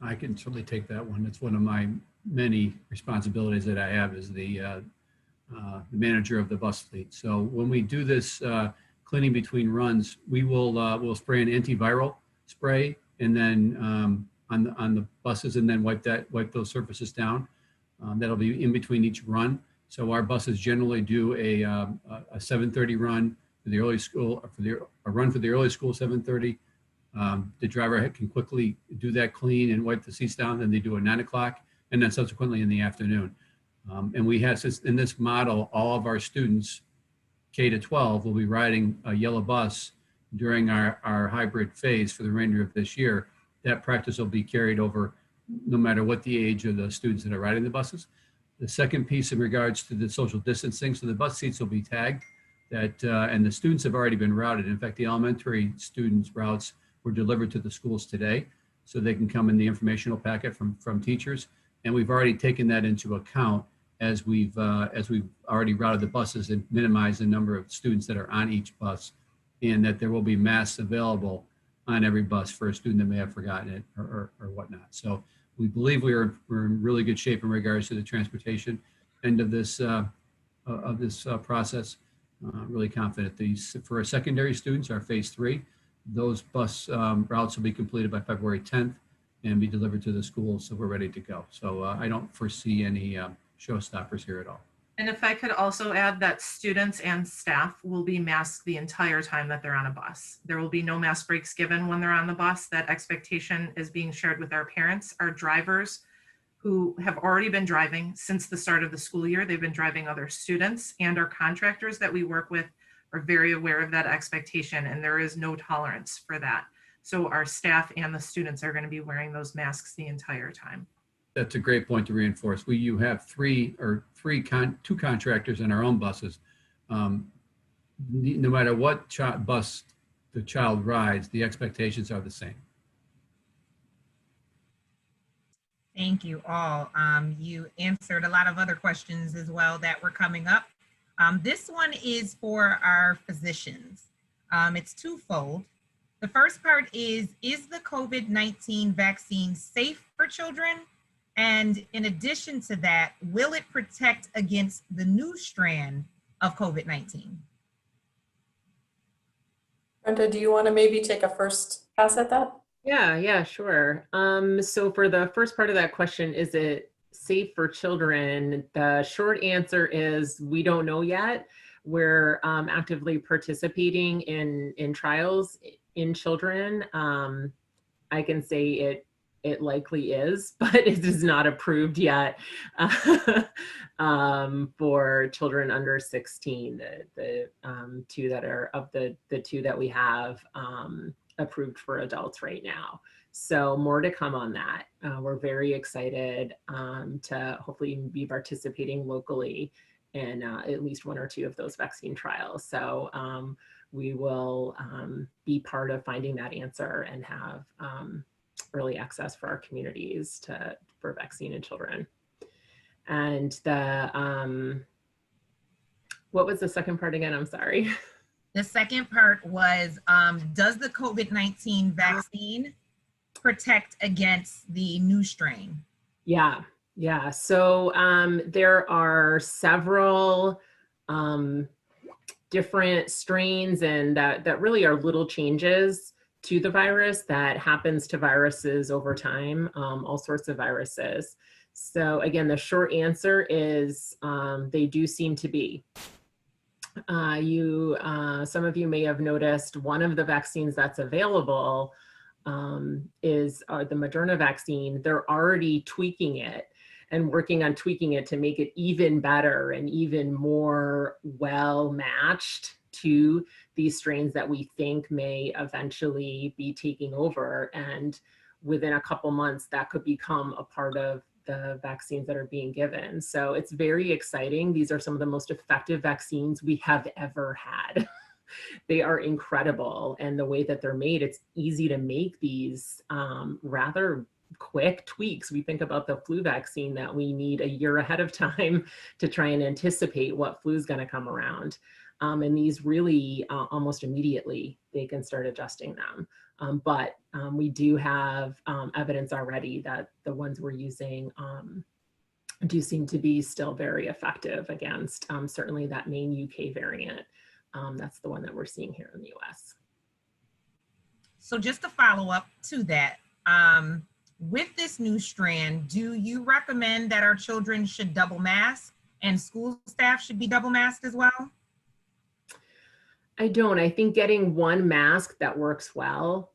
I can certainly take that one. It's one of my many responsibilities that I have as the manager of the bus fleet. So when we do this cleaning between runs, we'll spray an antiviral spray and then on the buses, and then wipe those surfaces down. That'll be in between each run. So our buses generally do a 7:30 run for the early school, a run for the early school 7:30. The driver can quickly do that clean and wipe the seats down. Then they do a 9 o'clock, and then subsequently in the afternoon. And we have, in this model, all of our students, K to 12, will be riding a yellow bus during our hybrid phase for the remainder of this year. That practice will be carried over no matter what the age of the students that are riding the buses. The second piece in regards to the social distancing, so the bus seats will be tagged, and the students have already been routed. In fact, the elementary students' routes were delivered to the schools today, so they can come in the informational packet from teachers. And we've already taken that into account as we've already routed the buses and minimized the number of students that are on each bus, and that there will be masks available on every bus for a student that may have forgotten it or whatnot. So we believe we're in really good shape in regards to the transportation end of this process. Really confident. For our secondary students, our phase 3, those bus routes will be completed by February 10th and be delivered to the schools, so we're ready to go. So I don't foresee any showstoppers here at all. And if I could also add that students and staff will be masked the entire time that they're on a bus. There will be no mask breaks given when they're on the bus. That expectation is being shared with our parents, our drivers who have already been driving since the start of the school year. They've been driving other students, and our contractors that we work with are very aware of that expectation, and there is no tolerance for that. So our staff and the students are going to be wearing those masks the entire time. That's a great point to reinforce. You have two contractors in our own buses. No matter what bus the child rides, the expectations are the same. Thank you all. You answered a lot of other questions as well that were coming up. This one is for our physicians. It's twofold. The first part is the COVID-19 vaccine safe for children? And in addition to that, will it protect against the new strand of COVID-19? Brenda, do you want to maybe take a first pass at that? Yeah, sure. So for the first part of that question, is it safe for children? The short answer is we don't know yet. We're actively participating in trials in children. I can say it likely is, but it is not approved yet for children under 16. The two that are of the two that we have approved for adults right now. So more to come on that. We're very excited to hopefully be participating locally in at least one or two of those vaccine trials. So we will be part of finding that answer and have early access for our communities for vaccine in children. And what was the second part again? I'm sorry. The second part was, does the COVID-19 vaccine protect against the new strain? Yeah. So there are several different strains and that really are little changes to the virus that happens to viruses over time, all sorts of viruses. So again, the short answer is they do seem to be. Some of you may have noticed one of the vaccines that's available is the Moderna vaccine. They're already tweaking it and working on tweaking it to make it even better and even more well matched to these strains that we think may eventually be taking over. And within a couple months, that could become a part of the vaccines that are being given. So it's very exciting. These are some of the most effective vaccines we have ever had. They are incredible. And the way that they're made, it's easy to make these rather quick tweaks. We think about the flu vaccine that we need a year ahead of time to try and anticipate what flu is going to come around. And these really almost immediately, they can start adjusting them. But we do have evidence already that the ones we're using do seem to be still very effective against certainly that main UK variant. That's the one that we're seeing here in the US. So just to follow up to that, with this new strand, do you recommend that our children should double mask and school staff should be double masked as well? I don't. I think getting one mask that works well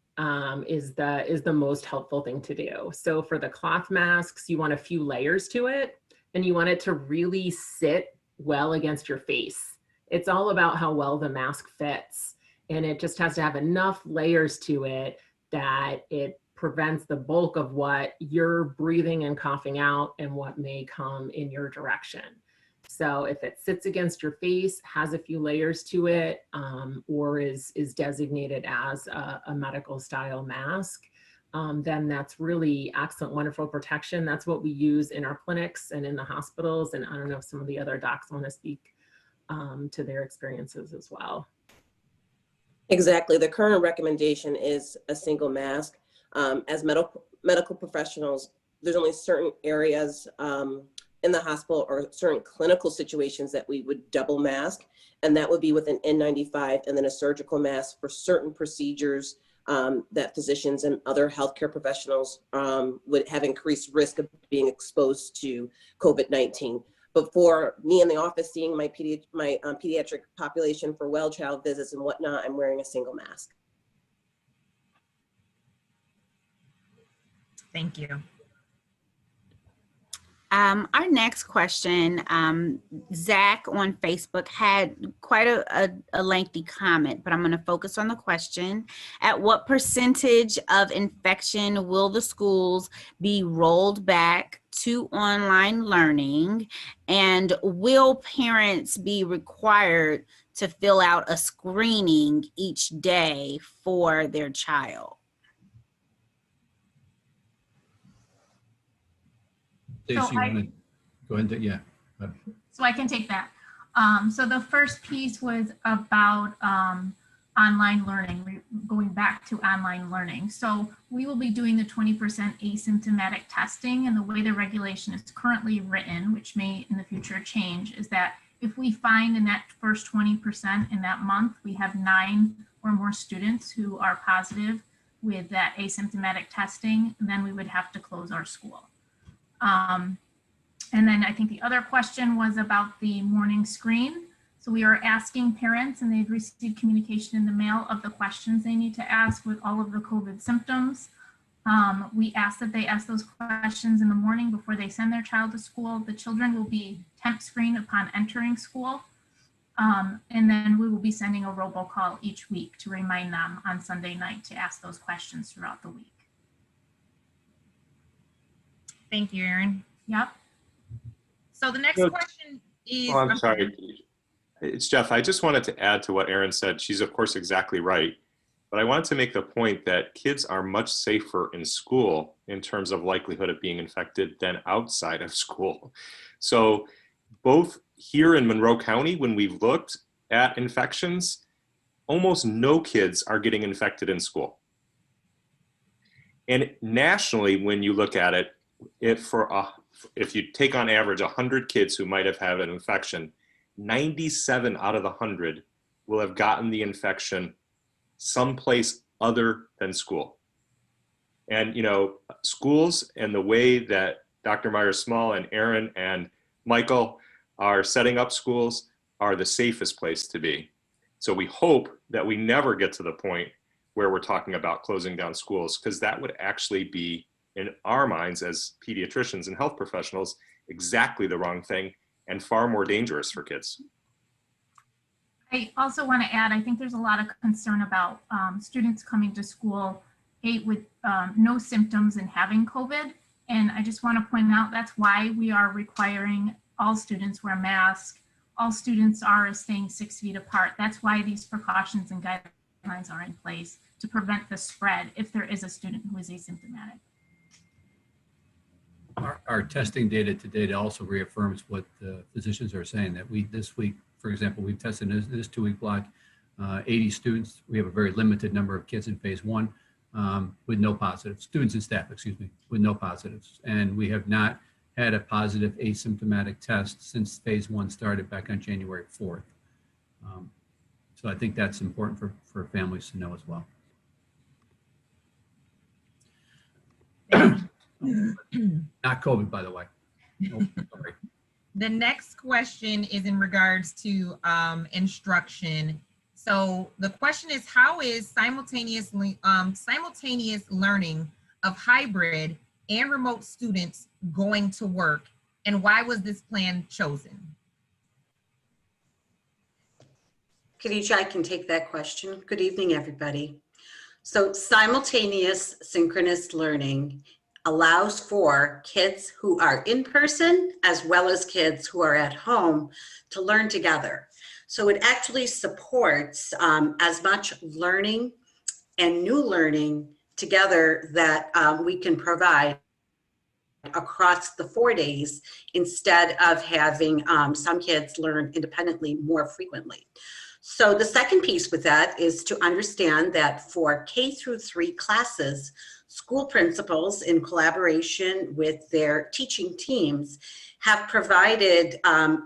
is the most helpful thing to do. So for the cloth masks, you want a few layers to it and you want it to really sit well against your face. It's all about how well the mask fits, and it just has to have enough layers to it that it prevents the bulk of what you're breathing and coughing out and what may come in your direction. So if it sits against your face, has a few layers to it, or is designated as a medical style mask, then that's really excellent, wonderful protection. That's what we use in our clinics and in the hospitals. And I don't know if some of the other docs want to speak to their experiences as well. Exactly. The current recommendation is a single mask. As medical professionals, there's only certain areas in the hospital or certain clinical situations that we would double mask, and that would be with an N95 and then a surgical mask for certain procedures that physicians and other healthcare professionals would have increased risk of being exposed to COVID-19. But for me in the office, seeing my pediatric population for well child visits and whatnot, I'm wearing a single mask. Thank you. Our next question, Zach on Facebook had quite a lengthy comment, but I'm going to focus on the question. At what percentage of infection will the schools be rolled back to online learning? And will parents be required to fill out a screening each day for their child? Stacey, you want to go ahead? Yeah. So I can take that. So the first piece was about online learning, going back to online learning. So we will be doing the 20% asymptomatic testing, and the way the regulation is currently written, which may in the future change, is that if we find in that first 20% in that month, we have 9 or more students who are positive, with that asymptomatic testing, then we would have to close our school. And then I think the other question was about the morning screen. So we are asking parents, and they've received communication in the mail of the questions they need to ask with all of the COVID symptoms. We ask that they ask those questions in the morning before they send their child to school. The children will be temp screened upon entering school. And then we will be sending a robocall each week to remind them on Sunday night to ask those questions throughout the week. Thank you, Erin. Yep. So the next question is. Oh, I'm sorry. It's Jeff. I just wanted to add to what Erin said. She's of course exactly right. But I wanted to make the point that kids are much safer in school in terms of likelihood of being infected than outside of school. So both here in Monroe County, when we've looked at infections, almost no kids are getting infected in school. And nationally, when you look at it, if you take on average 100 kids who might have had an infection, 97 out of the 100 will have gotten the infection someplace other than school. And, you know, schools and the way that Dr. Myers-Small and Erin and Michael are setting up schools are the safest place to be. So we hope that we never get to the point where we're talking about closing down schools, because that would actually be, in our minds as pediatricians and health professionals, exactly the wrong thing and far more dangerous for kids. I also want to add, I think there's a lot of concern about students coming to school with no symptoms and having COVID. And I just want to point out that's why we are requiring all students wear masks. All students are staying 6 feet apart. That's why these precautions and guidelines are in place to prevent the spread if there is a student who is asymptomatic. Our testing data to date also reaffirms what the physicians are saying, that this week, for example, we've tested this 2-week block, 80 students. We have a very limited number of kids in phase 1 with no positives, students and staff, excuse me, with no positives. And we have not had a positive asymptomatic test since phase 1 started back on January 4th. So I think that's important for families to know as well. Not COVID, by the way. Nope, sorry. The next question is in regards to instruction. So the question is, how is simultaneous learning of hybrid and remote students going to work, and why was this plan chosen? Khadija, I can take that question. Good evening, everybody. So simultaneous synchronous learning allows for kids who are in person as well as kids who are at home to learn together. So it actually supports as much learning and new learning together that we can provide across the 4 days instead of having some kids learn independently more frequently. So the second piece with that is to understand that for K through 3 classes, school principals in collaboration with their teaching teams have provided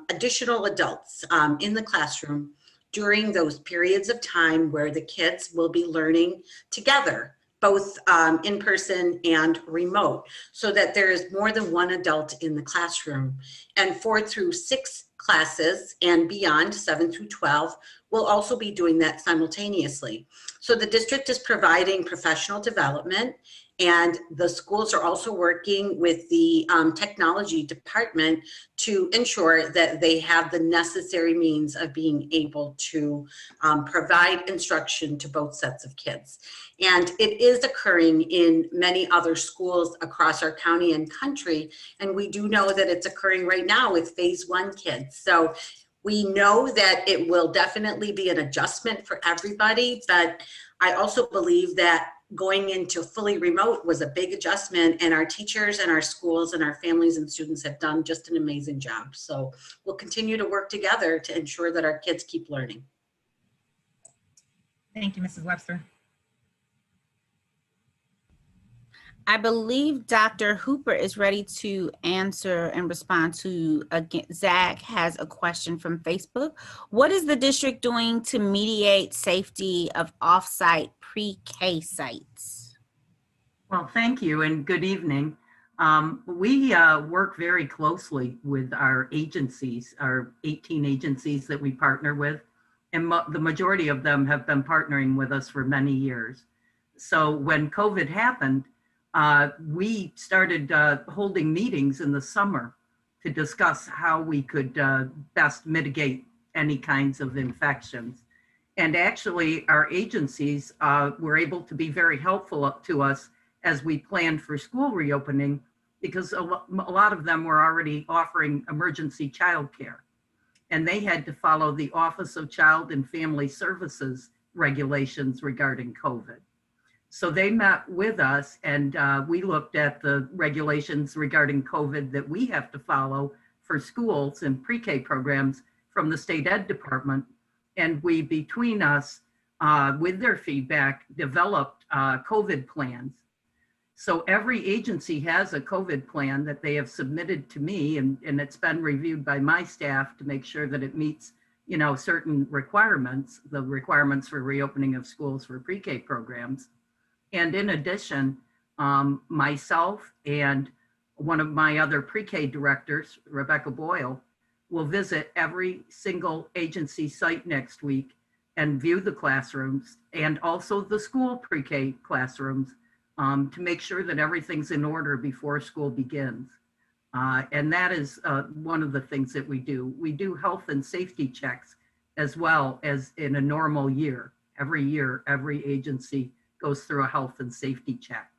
additional adults in the classroom during those periods of time where the kids will be learning together, both in person and remote, so that there is more than one adult in the classroom. And 4 through 6 classes and beyond, 7 through 12, will also be doing that simultaneously. So the district is providing professional development, and the schools are also working with the technology department to ensure that they have the necessary means of being able to provide instruction to both sets of kids. And it is occurring in many other schools across our county and country, and we do know that it's occurring right now with phase 1 kids. So we know that it will definitely be an adjustment for everybody, but I also believe that going into fully remote was a big adjustment, and our teachers and our schools and our families and students have done just an amazing job. So we'll continue to work together to ensure that our kids keep learning. Thank you, Mrs. Webster. I believe Dr. Hooper is ready to answer and respond to, again, Zach has a question from Facebook. What is the district doing to mediate safety of off-site pre-K sites? Well, thank you and good evening. We work very closely with our agencies, our 18 agencies that we partner with, and the majority of them have been partnering with us for many years. So when COVID happened, we started holding meetings in the summer to discuss how we could best mitigate any kinds of infections. And actually, our agencies were able to be very helpful to us as we planned for school reopening, because a lot of them were already offering emergency childcare. And they had to follow the Office of Child and Family Services regulations regarding COVID. So they met with us and we looked at the regulations regarding COVID that we have to follow for schools and pre-K programs from the state ed department. And we, between us, with their feedback, developed COVID plans. So every agency has a COVID plan that they have submitted to me, and it's been reviewed by my staff to make sure that it meets, you know, certain requirements, the requirements for reopening of schools for pre-K programs. And in addition, myself and one of my other pre-K directors, Rebecca Boyle, will visit every single agency site next week and view the classrooms and also the school pre-K classrooms to make sure that everything's in order before school begins. And that is one of the things that we do. We do health and safety checks as well as in a normal year. Every year, every agency goes through a health and safety check.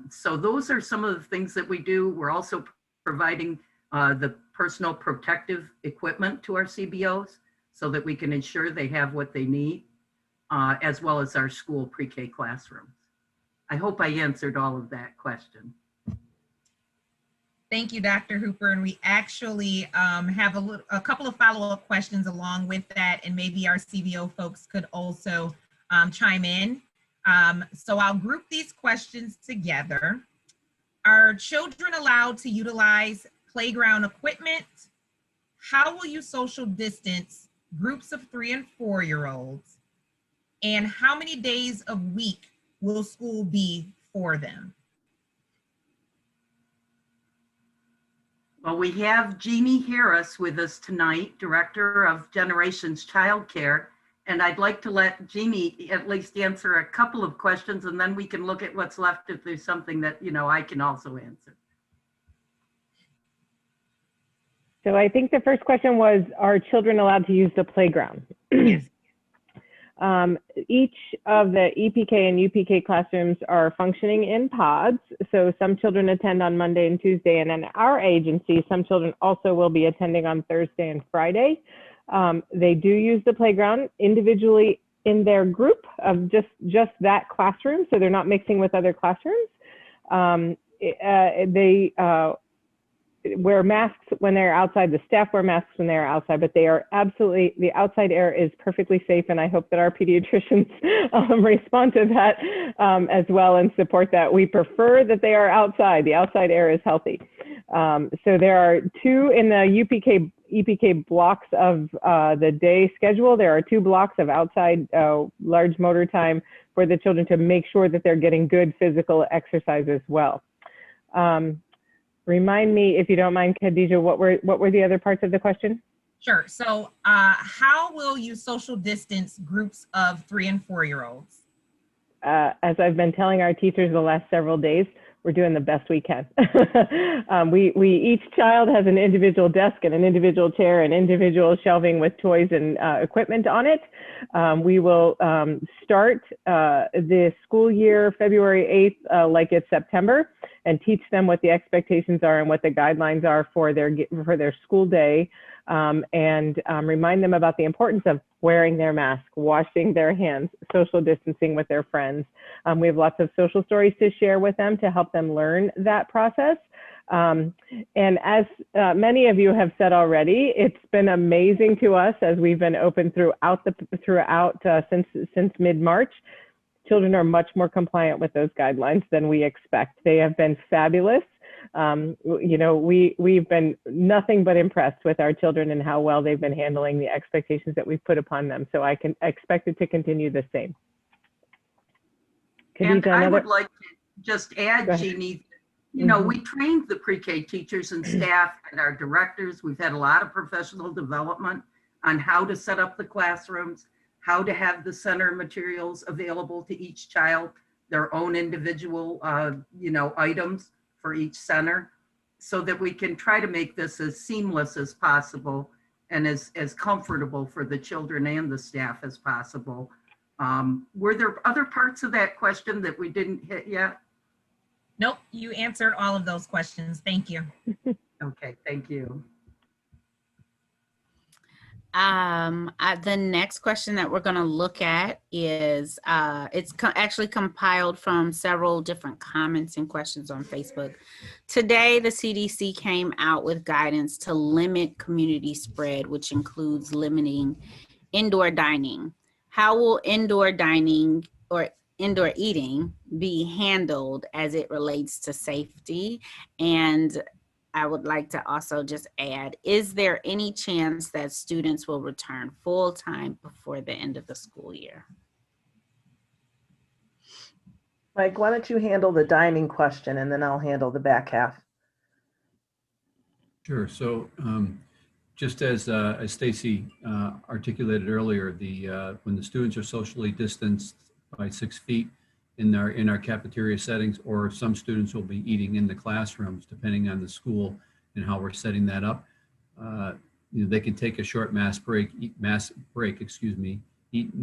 So those are some of the things that we do. We're also providing the personal protective equipment to our CBOs so that we can ensure they have what they need, as well as our school pre-K classrooms. I hope I answered all of that question. Thank you, Dr. Hooper. And we actually have a couple of follow-up questions along with that, and maybe our CBO folks could also chime in. So I'll group these questions together. Are children allowed to utilize playground equipment? How will you social distance groups of 3 and 4-year-olds? And how many days a week will school be for them? Well, we have Jeannie Harris with us tonight, Director of Generations Childcare. And I'd like to let Jeannie at least answer a couple of questions, and then we can look at what's left if there's something that, you know, I can also answer. So I think the first question was, are children allowed to use the playground? Yes. Each of the EPK and UPK classrooms are functioning in pods. So some children attend on Monday and Tuesday, and in our agency, some children also will be attending on Thursday and Friday. They do use the playground individually in their group of just that classroom, so they're not mixing with other classrooms. They wear masks when they're outside. The staff wear masks when they're outside, but they are absolutely, the outside air is perfectly safe, and I hope that our pediatricians respond to that as well and support that. We prefer that they are outside. The outside air is healthy. So there are 2 in the EPK blocks of the day schedule. There are 2 blocks of outside large motor time for the children to make sure that they're getting good physical exercise as well. Remind me, if you don't mind, Khadija, what were the other parts of the question? Sure. So how will you social distance groups of 3 and 4-year-olds? As I've been telling our teachers the last several days, we're doing the best we can. Each child has an individual desk and an individual chair and individual shelving with toys and equipment on it. We will start the school year February 8th like it's September, and teach them what the expectations are and what the guidelines are for their school day, and remind them about the importance of wearing their mask, washing their hands, social distancing with their friends. We have lots of social stories to share with them to help them learn that process. And as many of you have said already, it's been amazing to us as we've been open since mid-March. Children are much more compliant with those guidelines than we expect. They have been fabulous. You know, we've been nothing but impressed with our children and how well they've been handling the expectations that we've put upon them. So I can expect it to continue the same. And I would like to just add, Go ahead. Jeannie, you know, Mhm. we trained the pre-K teachers and staff and our directors. We've had a lot of professional development on how to set up the classrooms, how to have the center materials available to each child, their own individual, you know, items for each center, so that we can try to make this as seamless as possible and as comfortable for the children and the staff as possible. Were there other parts of that question that we didn't hit yet? Nope, you answered all of those questions. Thank you. Okay, thank you. The next question that we're going to look at is, it's actually compiled from several different comments and questions on Facebook. Today, the CDC came out with guidance to limit community spread, which includes limiting indoor dining. How will indoor dining or indoor eating be handled as it relates to safety? And I would like to also just add, is there any chance that students will return full-time before the end of the school year? Mike, why don't you handle the dining question and then I'll handle the back half. Sure. So just as Stacy articulated earlier, when the students are socially distanced by 6 feet in our cafeteria settings, or some students will be eating in the classrooms, depending on the school and how we're setting that up. You know, they can take a short mass break, eat and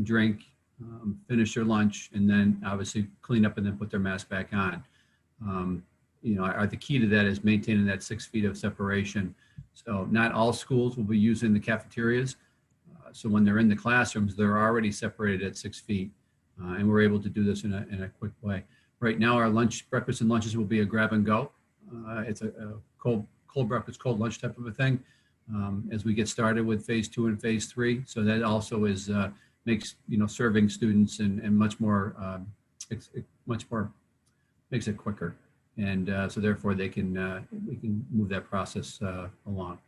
drink, finish their lunch, and then obviously clean up and then put their mask back on. You know, the key to that is maintaining that 6 feet of separation. So not all schools will be using the cafeterias. So when they're in the classrooms, they're already separated at 6 feet. And we're able to do this in a quick way. Right now, our breakfast and lunches will be a grab and go. It's a cold breakfast, cold lunch type of a thing. As we get started with phase 2 and phase 3, so that also is makes, you know, serving students and much more makes it quicker, and so therefore we can move that process along.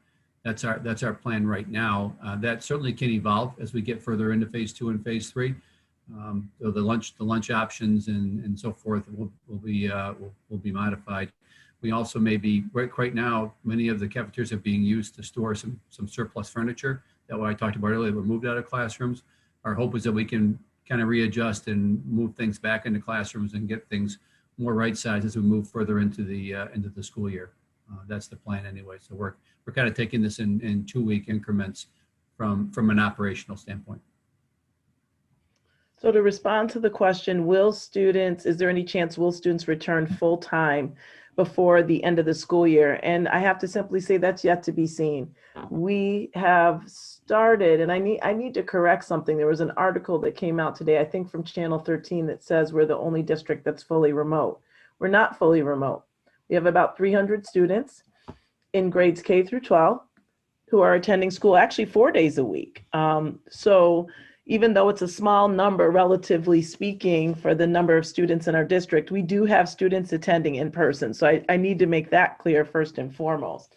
That's our plan right now. That certainly can evolve as we get further into phase 2 and phase 3. So the lunch options and so forth will be modified. We also may be right now, many of the cafeterias are being used to store some surplus furniture that what I talked about earlier were moved out of classrooms. Our hope is that we can kind of readjust and move things back into classrooms and get things more right sized as we move further into the school year. That's the plan anyway. So we're kind of taking this in 2-week increments from an operational standpoint. So to respond to the question, is there any chance will students return full-time before the end of the school year? And I have to simply say that's yet to be seen. We have started, and I need to correct something. There was an article that came out today, I think from Channel 13, that says we're the only district that's fully remote. We're not fully remote. We have about 300 students in grades K through 12 who are attending school actually 4 days a week. So even though it's a small number, relatively speaking, for the number of students in our district, we do have students attending in person. So I need to make that clear first and foremost.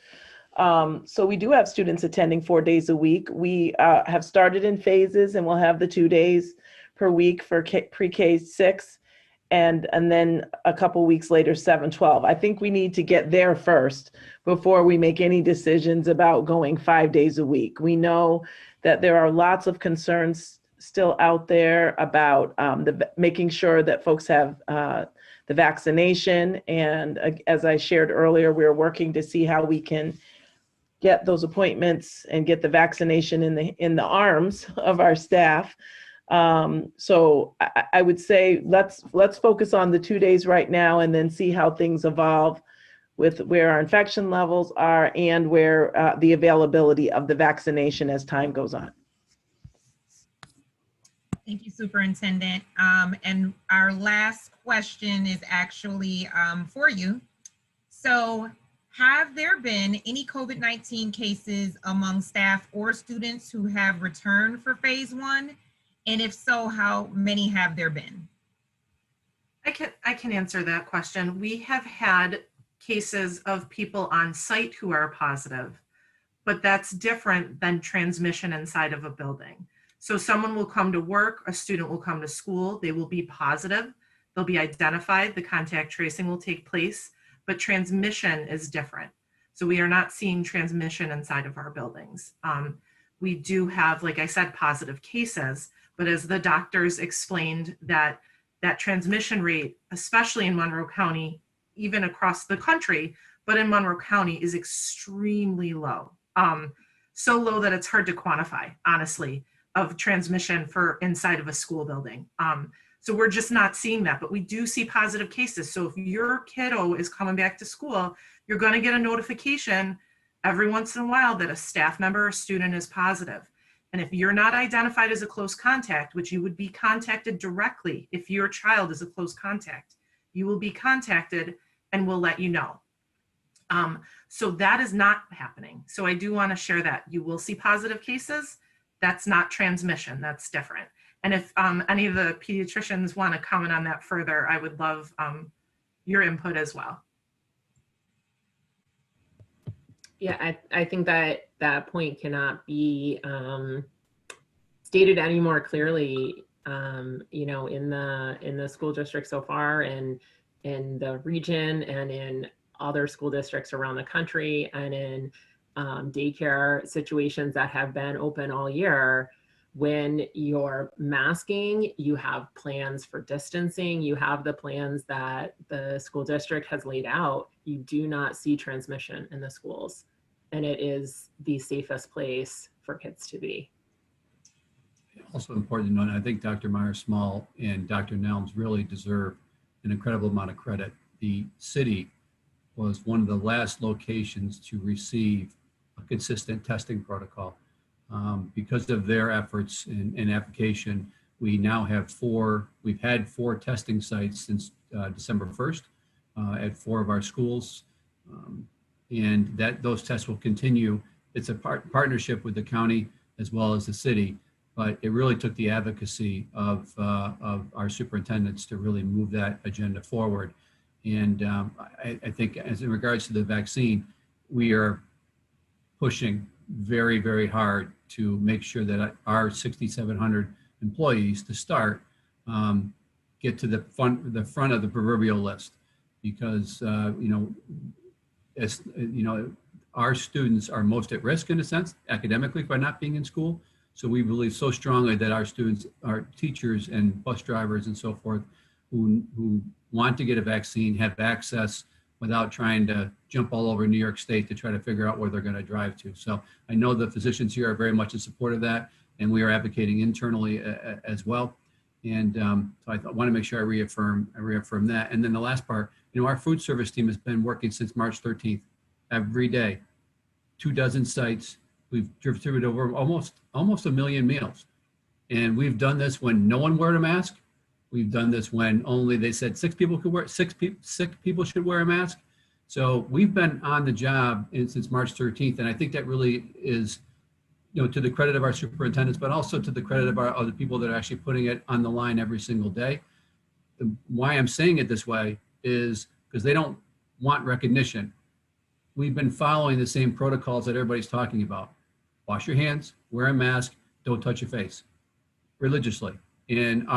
So we do have students attending 4 days a week. We have started in phases, and we'll have the 2 days per week for pre-K 6, and then a couple weeks later, 7-12. I think we need to get there first before we make any decisions about going 5 days a week. We know that there are lots of concerns still out there about making sure that folks have the vaccination. And as I shared earlier, we're working to see how we can get those appointments and get the vaccination in the arms of our staff. So I would say let's focus on the 2 days right now and then see how things evolve with where our infection levels are and where the availability of the vaccination as time goes on. Thank you, Superintendent. And our last question is actually for you. So have there been any COVID-19 cases among staff or students who have returned for phase 1? And if so, how many have there been? I can answer that question. We have had cases of people on site who are positive, but that's different than transmission inside of a building. So someone will come to work, a student will come to school, they will be positive. They'll be identified, the contact tracing will take place, but transmission is different. So we are not seeing transmission inside of our buildings. We do have, like I said, positive cases, but as the doctors explained, that transmission rate, especially in Monroe County, even across the country, but in Monroe County is extremely low. So low that it's hard to quantify, honestly, of transmission for inside of a school building. So we're just not seeing that, but we do see positive cases. So if your kiddo is coming back to school, you're going to get a notification every once in a while that a staff member or student is positive. And if you're not identified as a close contact, which you would be contacted directly if your child is a close contact, you will be contacted and we'll let you know. So that is not happening. So I do want to share that. You will see positive cases. That's not transmission. That's different. And if any of the pediatricians want to comment on that further, I would love your input as well. Yeah, I think that that point cannot be stated any more clearly. You know, in the school district so far, and in the region, and in other school districts around the country, and in daycare situations that have been open all year. When you're masking, you have plans for distancing, you have the plans that the school district has laid out. You do not see transmission in the schools, and it is the safest place for kids to be. Also important to note, and I think Dr. Myers-Small and Dr. Nelms really deserve an incredible amount of credit. The city was one of the last locations to receive a consistent testing protocol. Because of their efforts in application, we now have we've had four testing sites since December 1st at 4 of our schools. And those tests will continue. It's a partnership with the county as well as the city, but it really took the advocacy of our superintendents to really move that agenda forward. And I think as in regards to the vaccine, we are pushing very, very hard to make sure that our 6,700 employees to start get to the front of the proverbial list, because our students are most at risk in a sense academically by not being in school. So we believe so strongly that our students, our teachers and bus drivers and so forth who want to get a vaccine have access without trying to jump all over New York State to try to figure out where they're going to drive to. So I know the physicians here are very much in support of that, and we are advocating internally as well. And so I want to make sure I reaffirm that. And then the last part, our food service team has been working since March 13th, every day, 24 sites. We've distributed over almost 1 million meals. And we've done this when no one wore a mask. We've done this when only they said sick people should wear a mask. So we've been on the job since March 13th. And I think that really is, to the credit of our superintendents, but also to the credit of the people that are actually putting it on the line every single day. Why I'm saying it this way is because they don't want recognition. We've been following the same protocols that everybody's talking about. Wash your hands, wear a mask, don't touch your face, religiously. And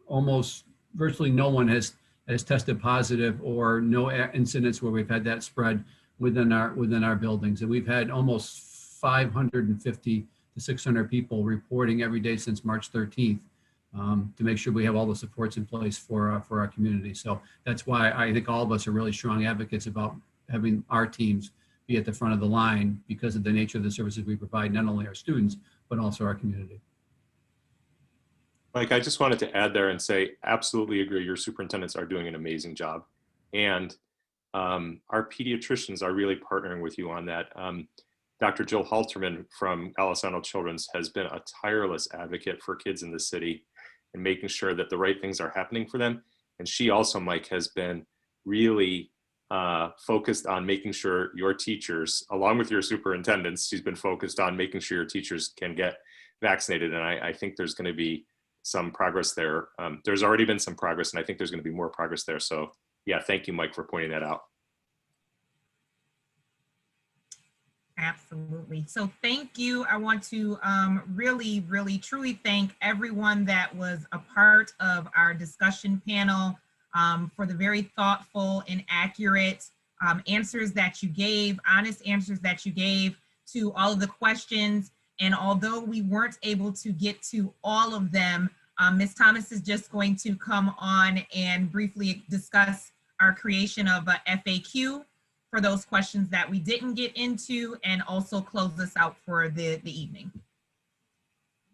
almost virtually no one has tested positive, or no incidents where we've had that spread within our buildings. And we've had almost 550 to 600 people reporting every day since March 13th to make sure we have all the supports in place for our community. So that's why I think all of us are really strong advocates about having our teams be at the front of the line, because of the nature of the services we provide, not only our students, but also our community. Mike, I just wanted to add there and say, absolutely agree. Your superintendents are doing an amazing job. And our pediatricians are really partnering with you on that. Dr. Jill Halterman from Golisano Children's has been a tireless advocate for kids in the city and making sure that the right things are happening for them. And she also, Mike, has been really focused on making sure your teachers, along with your superintendents, she's been focused on making sure your teachers can get vaccinated. And I think there's going to be some progress there. There's already been some progress, and I think there's going to be more progress there. So yeah, thank you, Mike, for pointing that out. Absolutely. So thank you. I want to really, really, truly thank everyone that was a part of our discussion panel for the very thoughtful and accurate answers that you gave, honest answers that you gave to all of the questions. And although we weren't able to get to all of them, Ms. Thomas is just going to come on and briefly discuss our creation of a FAQ for those questions that we didn't get into, and also close us out for the evening.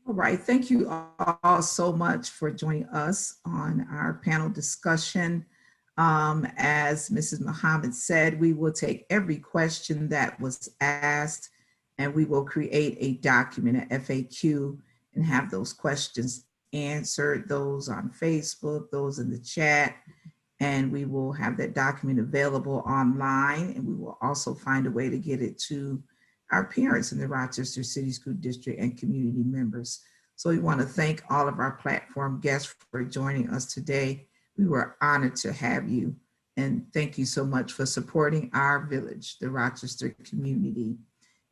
All right, thank you all so much for joining us on our panel discussion. As Mrs. Muhammad said, we will take every question that was asked and we will create a document, an FAQ, and have those questions answered, those on Facebook, those in the chat, and we will have that document available online, and we will also find a way to get it to our parents in the Rochester City School District and community members. So we want to thank all of our platform guests for joining us today. We were honored to have you, and thank you so much for supporting our village, the Rochester community.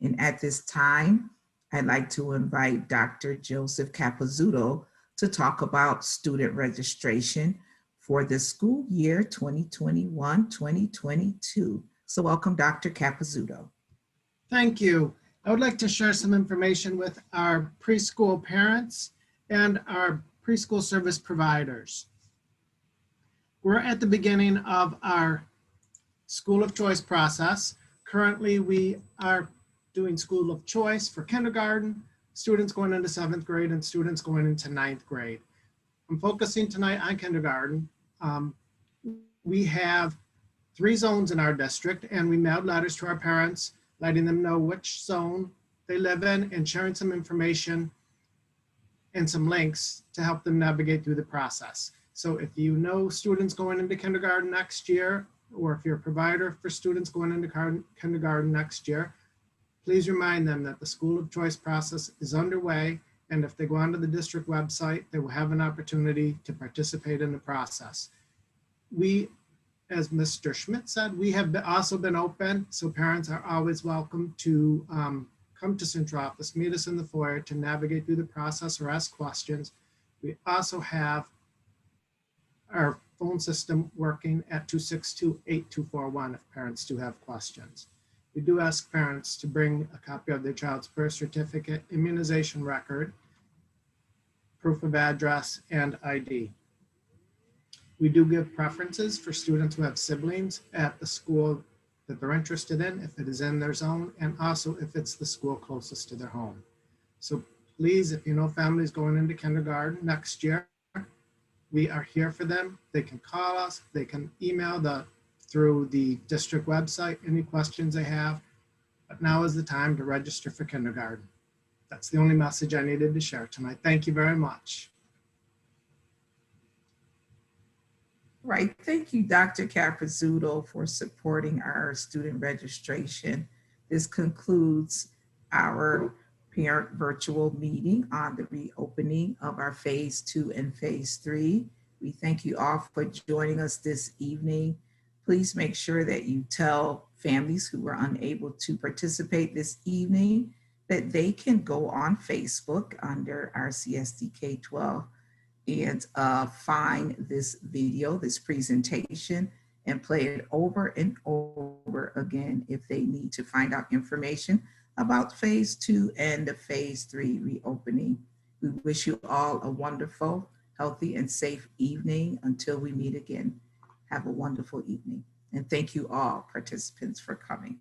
And at this time, I'd like to invite Dr. Joseph Capizzuto to talk about student registration for the school year 2021-2022. So welcome, Dr. Capizzuto. Thank you. I would like to share some information with our preschool parents and our preschool service providers. We're at the beginning of our school of choice process. Currently, we are doing school of choice for kindergarten, students going into 7th grade, and students going into 9th grade. I'm focusing tonight on kindergarten. We have 3 zones in our district, and we mailed letters to our parents, letting them know which zone they live in and sharing some information and some links to help them navigate through the process. So if you know students going into kindergarten next year, or if you're a provider for students going into kindergarten next year, please remind them that the school of choice process is underway, and if they go onto the district website, they will have an opportunity to participate in the process. We, as Mr. Schmidt said, we have also been open, so parents are always welcome to come to central office, meet us in the foyer to navigate through the process or ask questions. We also have our phone system working at 262-8241 if parents do have questions. We do ask parents to bring a copy of their child's birth certificate, immunization record, proof of address, and ID. We do give preferences for students who have siblings at the school that they're interested in, if it is in their zone, and also if it's the school closest to their home. So please, if you know families going into kindergarten next year, we are here for them. They can call us, they can email through the district website any questions they have, but now is the time to register for kindergarten. That's the only message I needed to share tonight. Thank you very much. Right, thank you, Dr. Capizzuto, for supporting our student registration. This concludes our parent virtual meeting on the reopening of our phase 2 and phase 3. We thank you all for joining us this evening. Please make sure that you tell families who were unable to participate this evening that they can go on Facebook under RCSD K-12 and find this video, this presentation, and play it over and over again if they need to find out information about phase 2 and the phase 3 reopening. We wish you all a wonderful, healthy, and safe evening until we meet again. Have a wonderful evening. And thank you all participants for coming.